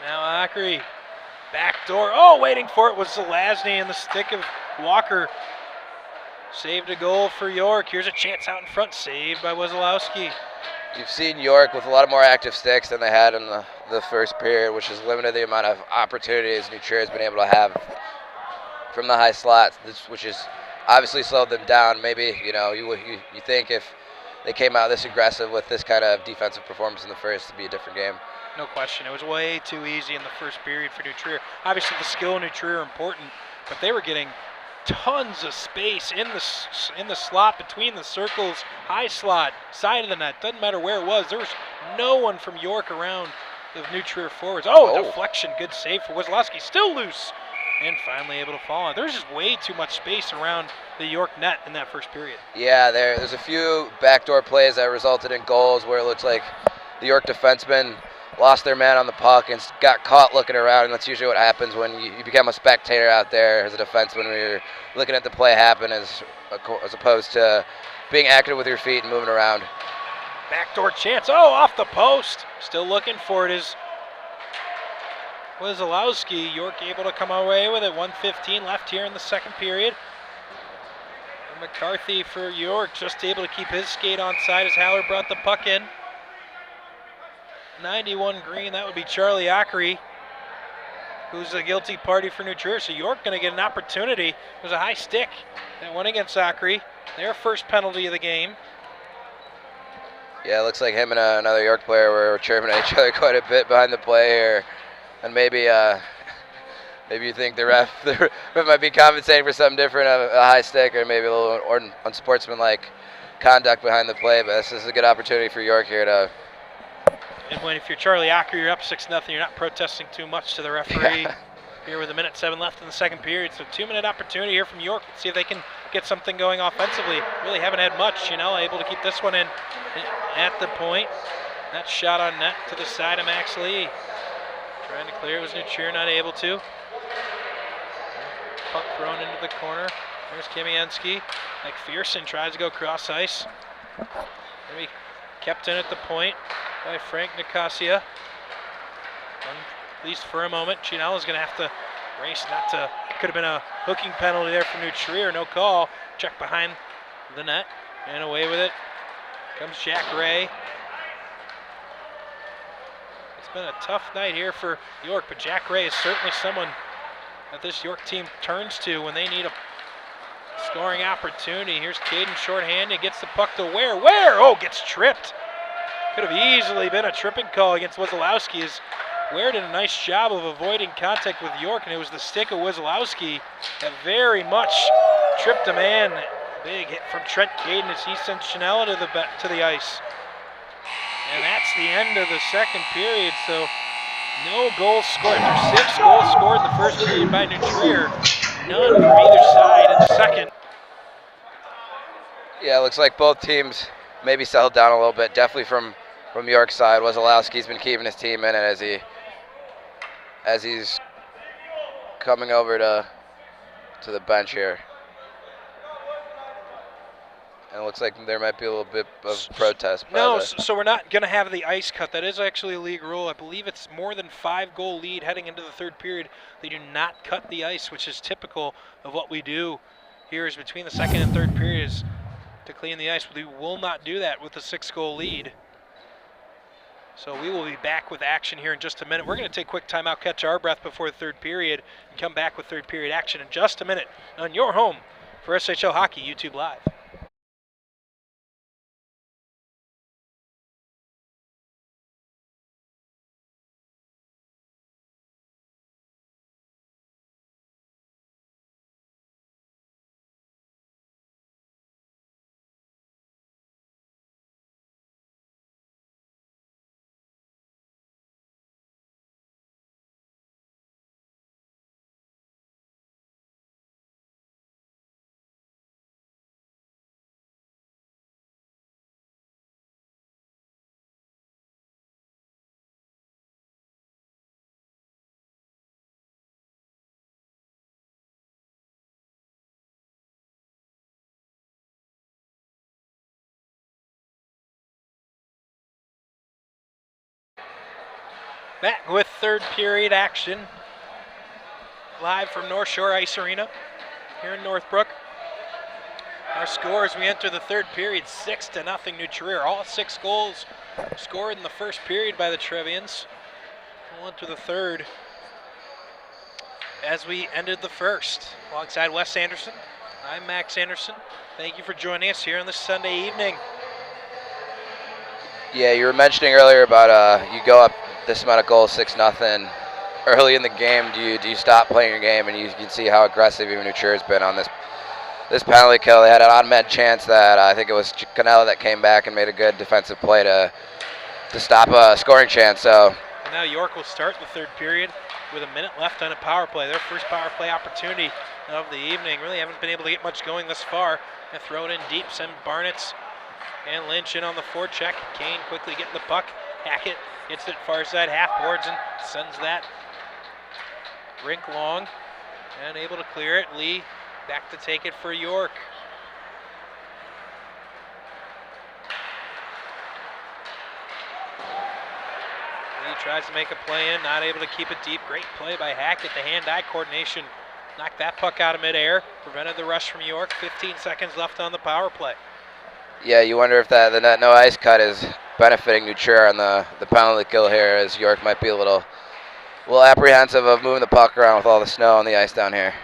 Now Ackery, back door. Oh, waiting for it was Zelazny, and the stick of Walker saved a goal for York. Here's a chance out in front, saved by Wesolowski. You've seen York with a lot more active sticks than they had in the first period, which has limited the amount of opportunities New Trier has been able to have from the high slots, which has obviously slowed them down. Maybe, you think if they came out this aggressive with this kind of defensive performance in the first, it'd be a different game. No question. It was way too easy in the first period for New Trier. Obviously, the skill in New Trier are important, but they were getting tons of space in the slot, between the circles, high slot, side of the net. Doesn't matter where it was. There was no one from York around the New Trier forwards. Oh, deflection. Good save for Wesolowski. Still loose. And finally able to fall on. There's just way too much space around the York net in that first period. Yeah, there's a few backdoor plays that resulted in goals where it looks like the York defensemen lost their man on the puck and got caught looking around, and that's usually what happens when you become a spectator out there as a defenseman, when you're looking at the play happen as opposed to being active with your feet and moving around. Backdoor chance. Oh, off the post. Still looking for it is Wesolowski. York able to come away with it. 1:15 left here in the second period. And McCarthy for York just able to keep his skate on side as Haller brought the puck in. 91 green, that would be Charlie Ackery, who's a guilty party for New Trier. So York going to get an opportunity. It was a high stick that went against Ackery. Their first penalty of the game. Yeah, it looks like him and another York player were chirping at each other quite a bit behind the play here. And maybe you think the ref might be compensating for something different, a high stick, or maybe a little unsportsmanlike conduct behind the play. But this is a good opportunity for York here to. And if you're Charlie Ackery, you're up 6-0. You're not protesting too much to the referee. Here with 1:07 left in the second period. So 2-minute opportunity here from York. Let's see if they can get something going offensively. Really haven't had much, able to keep this one in at the point. That shot on net to the side of Max Lee. Trying to clear, it was New Trier not able to. Puck thrown into the corner. There's Kamienski. McPherson tries to go cross ice. Maybe kept in at the point by Frank Nicosia. At least for a moment. Chinello's going to have to race not to. Could have been a hooking penalty there from New Trier. No call. Check behind the net. And away with it comes Jack Ray. It's been a tough night here for York, but Jack Ray is certainly someone that this York team turns to when they need a scoring opportunity. Here's Caden shorthanded, gets the puck to Ware. Oh, gets tripped. Could have easily been a tripping call against Wesolowski, as Ware did a nice job of avoiding contact with York, and it was the stick of Wesolowski that very much tripped a man. Big hit from Trent Caden as he sent Chinella to the ice. And that's the end of the second period, so no goals scored. There's 6 goals scored in the first period by New Trier. None from either side in the second. Yeah, it looks like both teams maybe settled down a little bit. Definitely from York's side, Wesolowski's been keeping his team in it as he's coming over to the bench here. And it looks like there might be a little bit of protest. No, so we're not going to have the ice cut. That is actually a league rule. I believe it's more than 5-goal lead heading into the third period. They do not cut the ice, which is typical of what we do here is between the second and third periods to clean the ice. We will not do that with a 6-goal lead. So we will be back with action here in just a minute. We're going to take a quick timeout, catch our breath before the third period, and come back with third period action in just a minute on your home for SHL Hockey YouTube Live. Back with third period action. Live from North Shore Ice Arena here in Northbrook. Our score as we enter the third period, 6-0 New Trier. All 6 goals scored in the first period by the Trevians. We'll enter the third as we ended the first. Alongside Wes Anderson, I'm Max Anderson. Thank you for joining us here on this Sunday evening. Yeah, you were mentioning earlier about you go up this amount of goals, 6-0. Early in the game, do you stop playing your game, and you can see how aggressive even New Trier's been on this penalty kill. They had an unmet chance that I think it was Canella that came back and made a good defensive play to stop a scoring chance. So and now York will start the third period with a minute left on a power play. Their first power play opportunity of the evening. Really haven't been able to get much going thus far. And throw it in deep, send Barnett and Lynch in on the forecheck. Kane quickly getting the puck. Hackett gets it far side half boards and sends that rink long. And able to clear it. Lee back to take it for York. Lee tries to make a play in, not able to keep it deep. Great play by Hackett. The hand-eye coordination knocked that puck out of midair. Prevented the rush from York. 15 seconds left on the power play. yeah, you wonder if the net no ice cut is benefiting New Trier on the penalty kill here, as York might be a little apprehensive of moving the puck around with all the snow on the ice down here.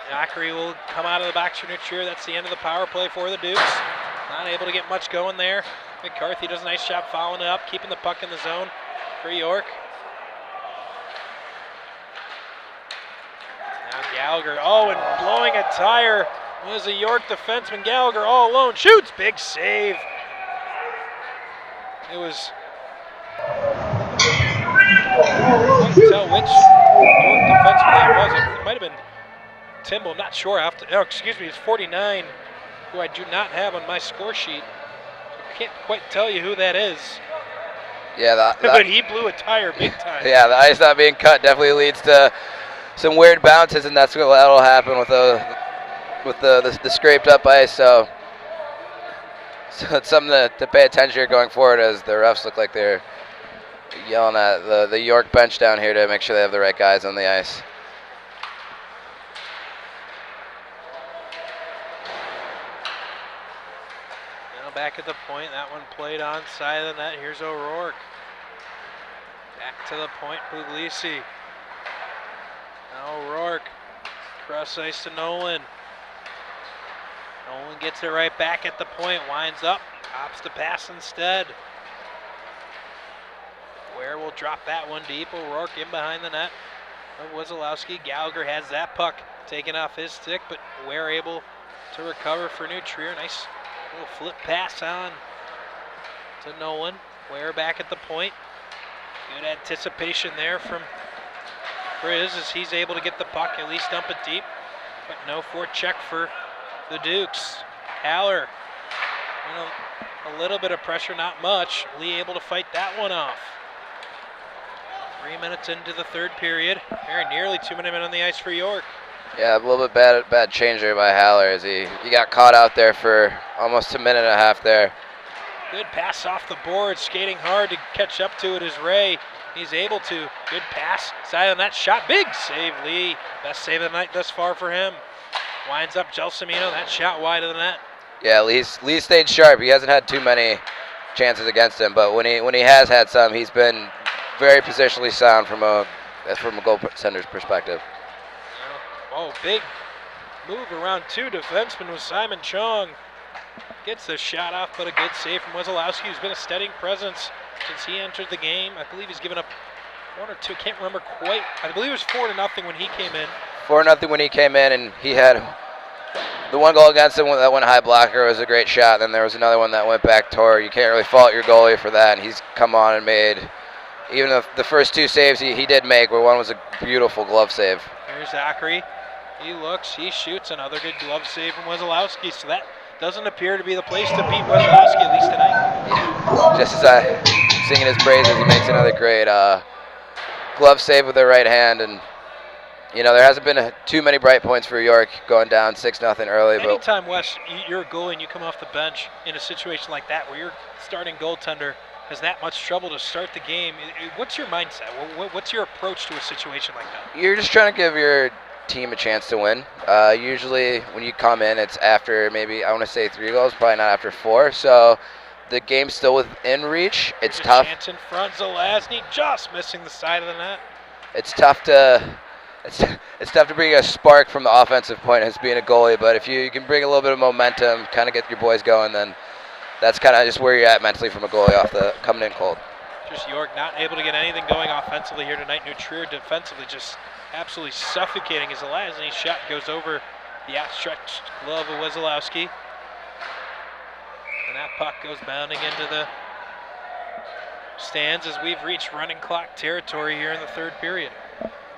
Dockery will come out of the box for New Trier. That's the end of the power play for the Dukes. Not able to get much going there. McCarthy does a nice job following it up, keeping the puck in the zone for York. Now Gallagher, and blowing a tire was a York defenseman. Gallagher all alone, shoots, big save. It was, I couldn't tell which York defenseman that was. It might have been Timble, not sure. It's 49, who I do not have on my score sheet. I can't quite tell you who that is. Yeah, but he blew a tire big time. Yeah, the ice not being cut definitely leads to some weird bounces, and that'll happen with the scraped up ice. So it's something to pay attention here going forward, as the refs look like they're yelling at the York bench down here to make sure they have the right guys on the ice. Back at the point, that one played on side of the net. Here's O'Rourke. Back to the point, Puglisi. Now O'Rourke, cross ice to Nolan. Nolan gets it right back at the point, winds up, opts to pass instead. Ware will drop that one deep. O'Rourke in behind the net of Wazalowski. Gallagher has that puck taken off his stick, but Ware able to recover for New Trier. Nice little flip pass on to Nolan. Ware back at the point. Good anticipation there from Briz as he's able to get the puck, at least dump it deep. But no forecheck for the Dukes. Haller, a little bit of pressure, not much. Lee able to fight that one off. 3 minutes into the third period. Very nearly 2 minutes on the ice for York. Yeah, a little bit bad change there by Haller, as he got caught out there for almost a minute and a half there. Good pass off the board, skating hard to catch up to it is Ray. He's able to. Good pass, side on that shot, big save Lee. Best save of the night thus far for him. Winds up Gelsomino, that shot wide of the net. Yeah, Lee stayed sharp. He hasn't had too many chances against him, but when he has had some, he's been very positionally sound from a goaltender's perspective. Oh, big move around 2 defensemen with Simon Chong. Gets the shot off, but a good save from Wazalowski, who's been a steady presence since he entered the game. I believe he's given up 1 or 2, can't remember quite. I believe it was 4-0 when he came in. 4-0 when he came in, and he had the one goal against him that went high blocker was a great shot. Then there was another one that went back toward. You can't really fault your goalie for that, and he's come on and made, even the first 2 saves he did make, where one was a beautiful glove save. Here's Zachary. He looks, he shoots, another good glove save from Wazalowski. So that doesn't appear to be the place to beat Wazalowski, at least tonight. Yeah. Just as I'm singing his praises, he makes another great glove save with the right hand. And, there hasn't been too many bright points for York going down 6-0 early. Anytime, Wes, you're a goalie and you come off the bench in a situation like that where you're starting goaltender has that much trouble to start the game. What's your mindset? What's your approach to a situation like that? You're just trying to give your team a chance to win. Usually when you come in, it's after maybe, I want to say 3 goals, probably not after 4. So the game's still within reach. It's tough. Chance in front, Zelazny just missing the side of the net. It's tough to bring a spark from the offensive point as being a goalie, but if you can bring a little bit of momentum, kind of get your boys going, then that's kind of just where you're at mentally from a goalie off the coming in cold. Just York not able to get anything going offensively here tonight. New Trier defensively just absolutely suffocating as Zelazny's shot goes over the outstretched glove of Wesolowski. And that puck goes bounding into the stands as we've reached running clock territory here in the 3rd period.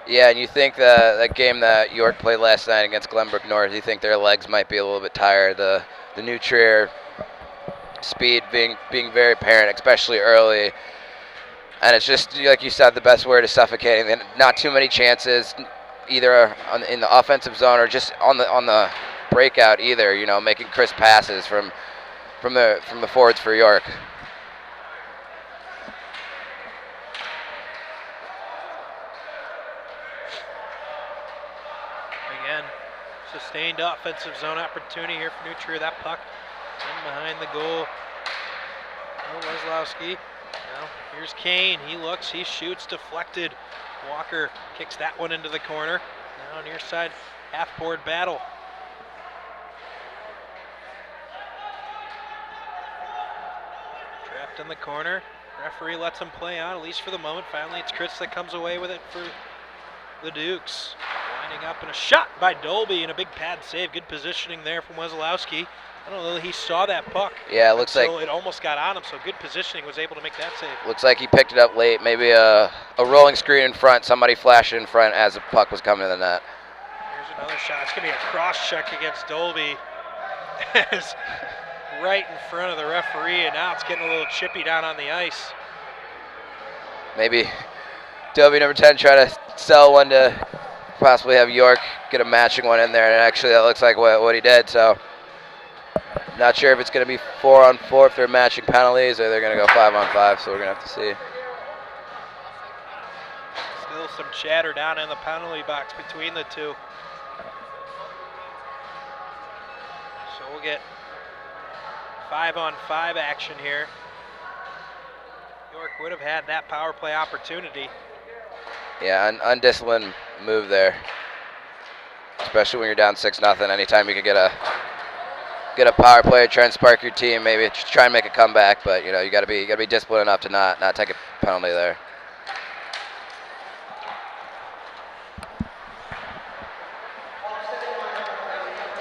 Yeah, and you think that game that York played last night against Glenbrook North, you think their legs might be a little bit tired. The New Trier speed being very apparent, especially early. And it's just, like you said, the best word is suffocating. And not too many chances, either in the offensive zone or just on the breakout either, you know, making crisp passes from the forwards for York. Again, sustained offensive zone opportunity here for New Trier. That puck in behind the goal. Wesolowski. Now here's Kane. He looks, he shoots, deflected. Walker kicks that one into the corner. Now near side half-board battle. Trapped in the corner. Referee lets him play on, at least for the moment. Finally, it's Chris that comes away with it for the Dukes. Winding up and a shot by Dolby and a big pad save. Good positioning there from Wesolowski. I don't know that he saw that puck. Yeah, it looks like it almost got on him, so good positioning, was able to make that save. Looks like he picked it up late. Maybe a rolling screen in front. Somebody flashed it in front as the puck was coming to the net. Here's another shot. It's going to be a cross check against Dolby. It's right in front of the referee, and now it's getting a little chippy down on the ice. Maybe Dolby number 10 try to sell one to possibly have York get a matching one in there, and actually that looks like what he did. So not sure if it's going to be 4-on-4 if they're matching penalties, or they're going to go 5-on-5, so we're going to have to see. Still some chatter down in the penalty box between the two. So we'll get 5-on-5 action here. York would have had that power play opportunity. Yeah, an undisciplined move there, especially when you're down 6-0. Anytime you can get a power play, try and spark your team, maybe try and make a comeback, but you know you got to be disciplined enough to not take a penalty there.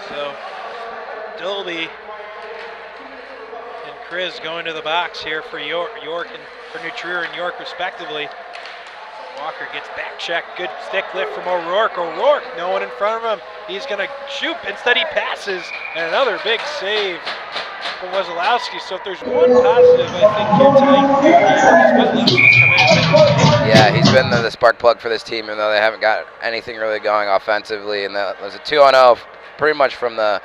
So Dolby and Chris going to the box here for York and for New Trier and York respectively. Walker gets back check, good stick lift from O'Rourke. O'Rourke, no one in front of him. He's gonna shoot, instead he passes, and another big save from Wesolowski. So if there's one positive, I think here tonight, Wesolowski's come in. Yeah, he's been the spark plug for this team, even though they haven't got anything really going offensively. And there's a 2-on-0 pretty much from the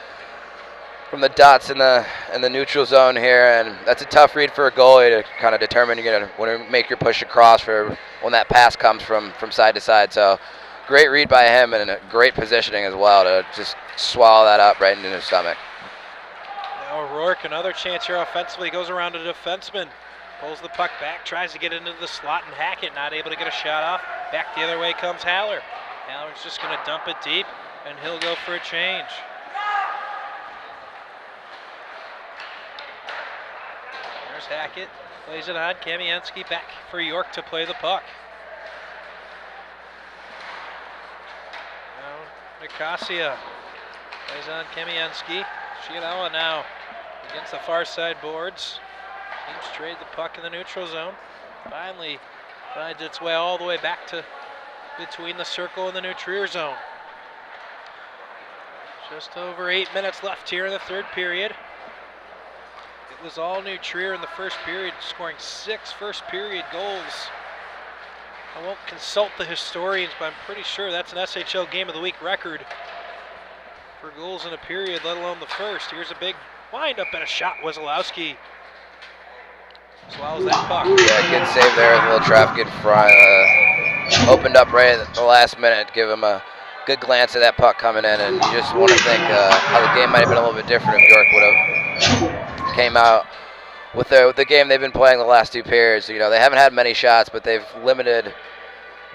dots in the neutral zone here, and that's a tough read for a goalie to kind of determine you're gonna want to make your push across for when that pass comes from side to side. So great read by him and a great positioning as well to just swallow that up right into his stomach. Now O'Rourke, another chance here offensively, goes around to the defenseman, pulls the puck back, tries to get into the slot and hack it, not able to get a shot off. Back the other way comes Haller. Haller's just gonna dump it deep, and he'll go for a change. Hackett plays it on. Kamienski back for York to play the puck. Now Nicosia plays on Kamienski. Shianoa now against the far side boards. Teams trade the puck in the neutral zone. Finally finds its way all the way back to between the circle and the New Trier zone. Just over 8 minutes left here in the 3rd period. It was all New Trier in the 1st period, scoring 6 first-period goals. I won't consult the historians, but I'm pretty sure that's an SHL Game of the Week record for goals in a period, let alone the first. Here's a big wind-up and a shot. Wesolowski Swallows that puck. Yeah, good save there with a little traffic in front. Opened up right at the last minute. Give him a good glance at that puck coming in, and you just want to think how the game might have been a little bit different if York would have came out with the game they've been playing the last 2 periods. You know, they haven't had many shots, but they've limited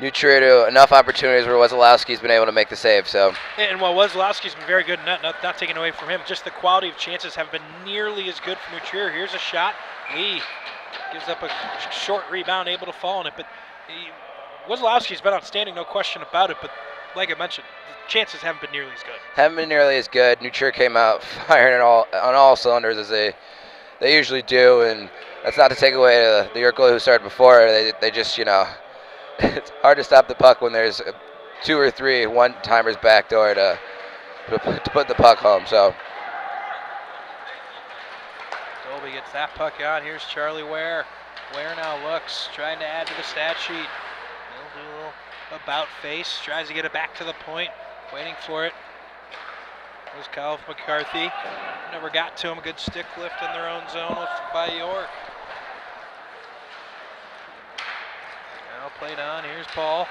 New Trier to enough opportunities where Wazalowski's been able to make the save. So. And while Wazalowski's been very good, not taken away from him, just the quality of chances haven't been nearly as good for New Trier. Here's a shot. Lee gives up a short rebound, able to fall on it, but Wazalowski's been outstanding, no question about it, but like I mentioned, the chances haven't been nearly as good. Haven't been nearly as good. New Trier came out firing on all cylinders as they usually do, and that's not to take away the York goalie who started before. They just, you know, it's hard to stop the puck when there's 2 or 3 one-timers backdoor to put the puck home. So. Dolby gets that puck on. Here's Charlie Ware. Ware now looks, trying to add to the stat sheet. He'll do a little about face, tries to get it back to the point, waiting for it. There's Kyle McCarthy. Never got to him. A good stick lift in their own zone by York. Now played on. Here's Paul.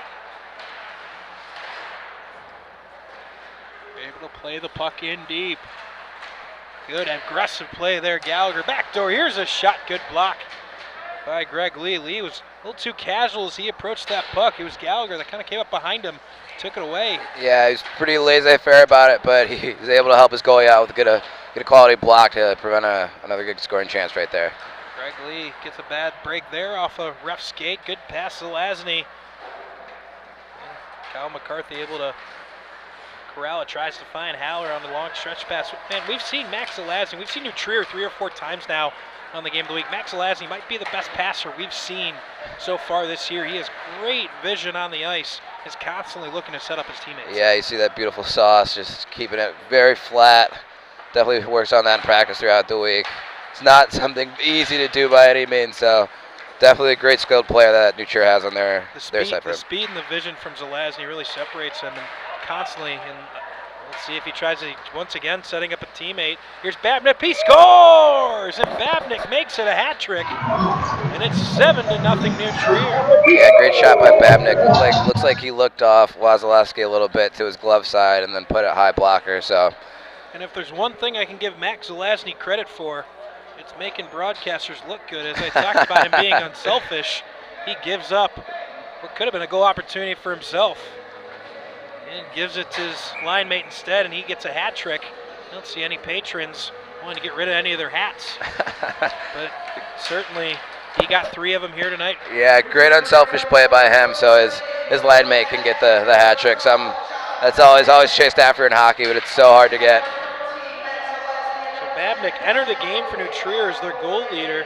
Able to play the puck in deep. Good aggressive play there, Gallagher. Backdoor, here's a shot, good block by Greg Lee. Lee was a little too casual as he approached that puck. It was Gallagher that kind of came up behind him, took it away. Yeah, he was pretty laissez-faire about it, but he was able to help his goalie out with a good quality block to prevent another good scoring chance right there. Greg Lee gets a bad break there off a ref skate. Good pass to Lasney. Kyle McCarthy able to corral it, tries to find Haller on the long stretch pass. Man, we've seen Max Lasney, we've seen New Trier 3 or 4 times now on the Game of the Week. Max Lasney might be the best passer we've seen so far this year. He has great vision on the ice, is constantly looking to set up his teammates. Yeah, you see that beautiful sauce, just keeping it very flat. Definitely works on that in practice throughout the week. It's not something easy to do by any means, so definitely a great skilled player that New Trier has on their side for him. The speed and the vision from Zelazny really separates him, and constantly, and let's see if he tries to, once again, setting up a teammate. Here's Babnick, he scores! And Babnick makes it a hat trick, and it's 7-0 New Trier. Yeah, great shot by Babnick. Looks like he looked off Wazalowski a little bit to his glove side and then put it high blocker, so. And if there's one thing I can give Max Zelazny credit for, it's making broadcasters look good. As I talked about him being unselfish, he gives up what could have been a goal opportunity for himself and gives it to his line mate instead, and he gets a hat trick. I don't see any patrons wanting to get rid of any of their hats. But certainly he got 3 of them here tonight. Yeah, great unselfish play by him, so his line mate can get the hat trick. That's always chased after in hockey, but it's so hard to get. So Babnick entered the game for New Trier as their goal leader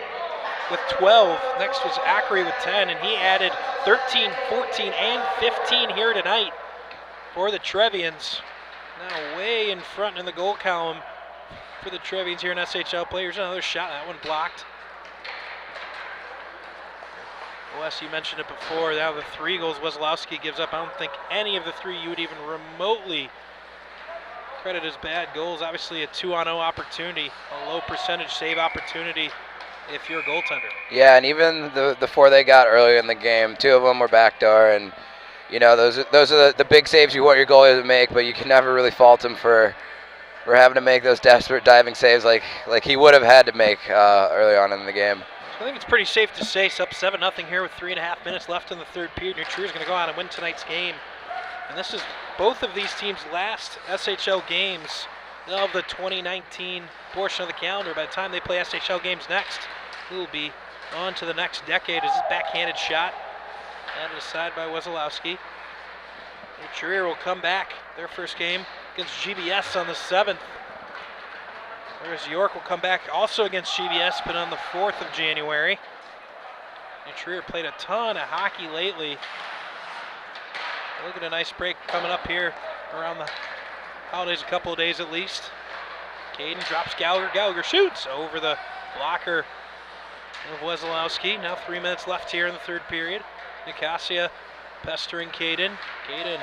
with 12. Next was Ackery with 10, and he added 13, 14, and 15 here tonight for the Trevians. Now way in front in the goal column for the Trevians here in SHL play. Here's another shot, that one blocked. Wes, you mentioned it before, now the 3 goals Wazalowski gives up. I don't think any of the 3 you would even remotely credit as bad goals. Obviously a 2-on-0 opportunity, a low percentage save opportunity if you're a goaltender. Yeah, and even the 4 they got earlier in the game, 2 of them were backdoor, and you know, those are the big saves you want your goalie to make, but you can never really fault him for having to make those desperate diving saves like he would have had to make early on in the game. I think it's pretty safe to say it's up 7-0 here with 3.5 minutes left in the third period. New Trier is going to go out and win tonight's game. And this is both of these teams' last SHL games of the 2019 portion of the calendar. By the time they play SHL games next, we will be on to the next decade. As this backhanded shot added aside by Wazalowski. New Trier will come back their first game against GBS on the 7th. Whereas York will come back also against GBS, but on the 4th of January. New Trier played a ton of hockey lately. Look at a nice break coming up here around the holidays, a couple of days at least. Caden drops Gallagher. Gallagher shoots over the blocker of Wazalowski. Now 3 minutes left here in the third period. Nicasia pestering Caden. Caden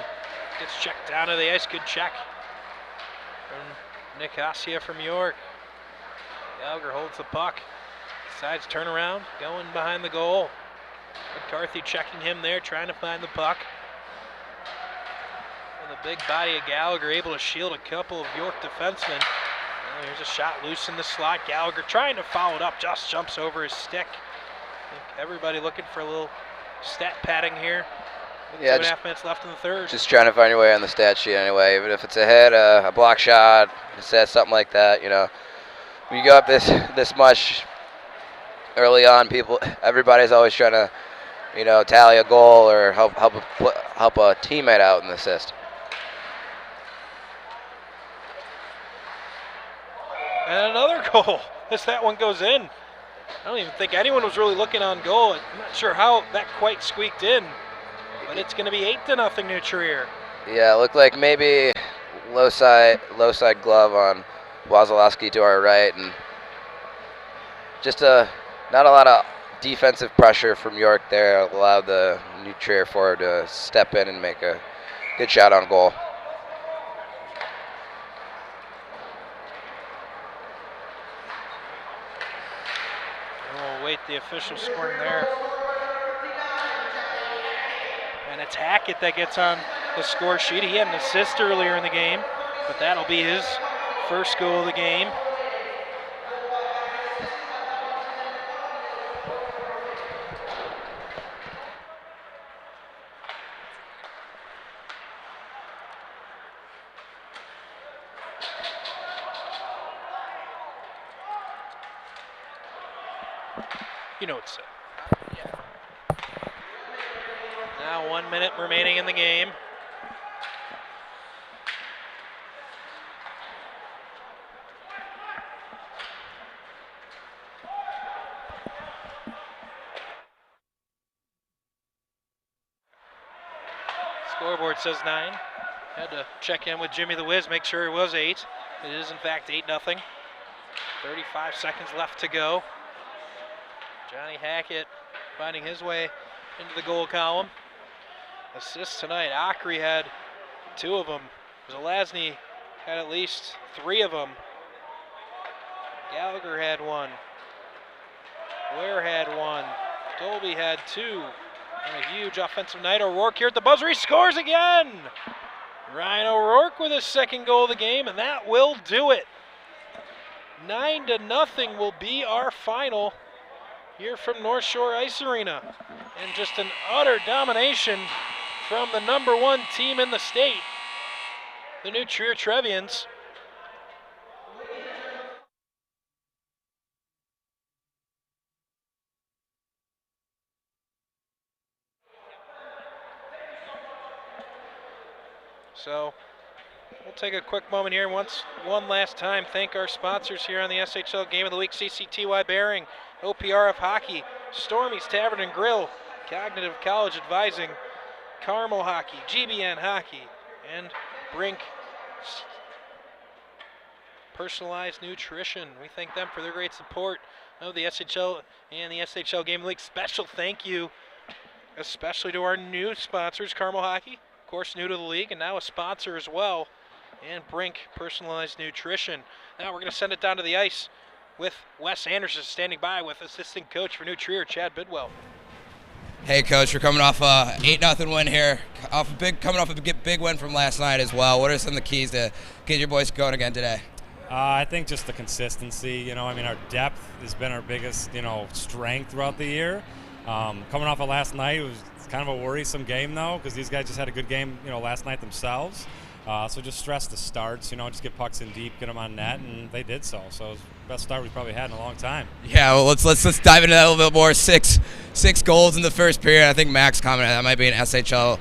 gets checked down to the ice. Good check from Nicasia from York. Gallagher holds the puck. Decides turnaround, going behind the goal. McCarthy checking him there, trying to find the puck. And the big body of Gallagher able to shield a couple of York defensemen. And there's a shot loose in the slot. Gallagher trying to follow it up, just jumps over his stick. I think everybody looking for a little stat padding here. Yeah, 2.5 minutes left in the third. Just trying to find your way on the stat sheet anyway. Even if it's a hit, a block shot, assist, something like that, you know. When you go up this much early on, everybody's always trying to, you know, tally a goal or help a teammate out in the assist. And another goal as that one goes in. I don't even think anyone was really looking on goal. I'm not sure how that quite squeaked in, but it's going to be 8-0 New Trier. Yeah, it looked like maybe low side glove on Wazalowski to our right, and just not a lot of defensive pressure from York there allowed the New Trier forward to step in and make a good shot on goal. We'll wait the official scoring there. And it's Hackett that gets on the score sheet. He had an assist earlier in the game, but that'll be his first goal of the game. You know what's up. Yeah. Now 1 minute remaining in the game. Scoreboard says 9. Had to check in with Jimmy the Wiz, make sure it was 8. It is in fact 8-0. 35 seconds left to go. Johnny Hackett finding his way into the goal column. Assists tonight. Ockery had 2 of them. Zelazny had at least 3 of them. Gallagher had 1. Ware had 1. Dolby had 2. And a huge offensive night. O'Rourke here at the buzzer. He scores again! Ryan O'Rourke with his second goal of the game, and that will do it. 9-0 will be our final here from North Shore Ice Arena. And just an utter domination from the #1 team in the state, the New Trier Trevians. So we'll take a quick moment here. One last time, thank our sponsors here on the SHL Game of the Week: CCTY Bearing, OPRF Hockey, Stormy's Tavern and Grill, Cognitive College Advising, Carmel Hockey, GBN Hockey, and Brink Personalized Nutrition. We thank them for their great support of the SHL and the SHL Game of the Week. Special thank you especially to our new sponsors, Carmel Hockey, of course new to the league, and now a sponsor as well, and Brink Personalized Nutrition. Now we're going to send it down to the ice with Wes Anderson standing by with assistant coach for New Trier, Chad Bidwell. Hey, Coach, we're coming off a 8-0 win here, coming off a big win from last night as well. What are some of the keys to get your boys going again today? I think just the consistency. You know, I mean, our depth has been our biggest, strength throughout the year. Coming off of last night, it was kind of a worrisome game, though, because these guys just had a good game, last night themselves. So just stress the starts, just get pucks in deep, get them on net, and they did so. So it was the best start we've probably had in a long time. Yeah, well, let's dive into that a little bit more. Six goals in the first period. I think Max commented that might be an SHL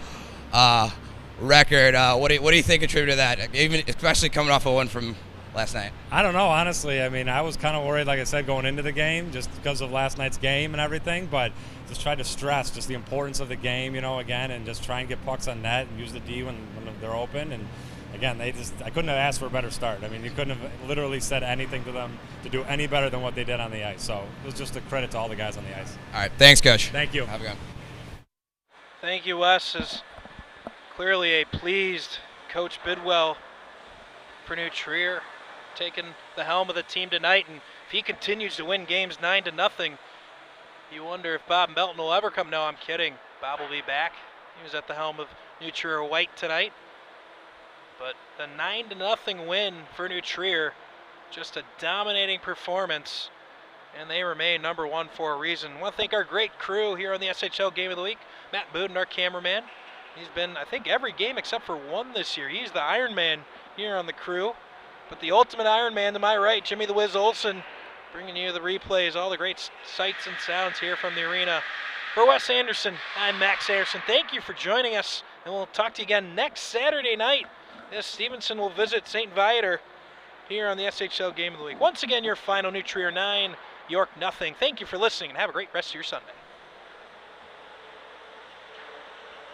record. What do you think attributed to that, even especially coming off a win from last night? I don't know, honestly. I mean, I was kind of worried, like I said, going into the game just because of last night's game and everything, but just tried to stress just the importance of the game, again, and just try and get pucks on net and use the D when they're open. And again, I couldn't have asked for a better start. I mean, you couldn't have literally said anything to them to do any better than what they did on the ice. So it was just a credit to all the guys on the ice. All right, thanks, Coach. Thank you. Have a good one. Thank you, Wes. Is clearly a pleased Coach Bidwell for New Trier, taking the helm of the team tonight and if he continues to win games 9-0, you wonder if Bob Melton will ever come. No, I'm kidding. Bob will be back. He was at the helm of New Trier White tonight. But the 9-0 win for New Trier, just a dominating performance, and they remain number one for a reason. I want to thank our great crew here on the SHL Game of the Week. Matt Booden, our cameraman. He's been, I think, every game except for one this year. He's the Iron Man here on the crew. But the ultimate Iron Man to my right, Jimmy the Wiz Olson, bringing you the replays, all the great sights and sounds here from the arena. For Wes Anderson, I'm Max Anderson. Thank you for joining us, and we'll talk to you again next Saturday night as Stevenson will visit St. Viator here on the SHL Game of the Week. Once again, your final, New Trier 9, York 0. Thank you for listening, and have a great rest of your Sunday.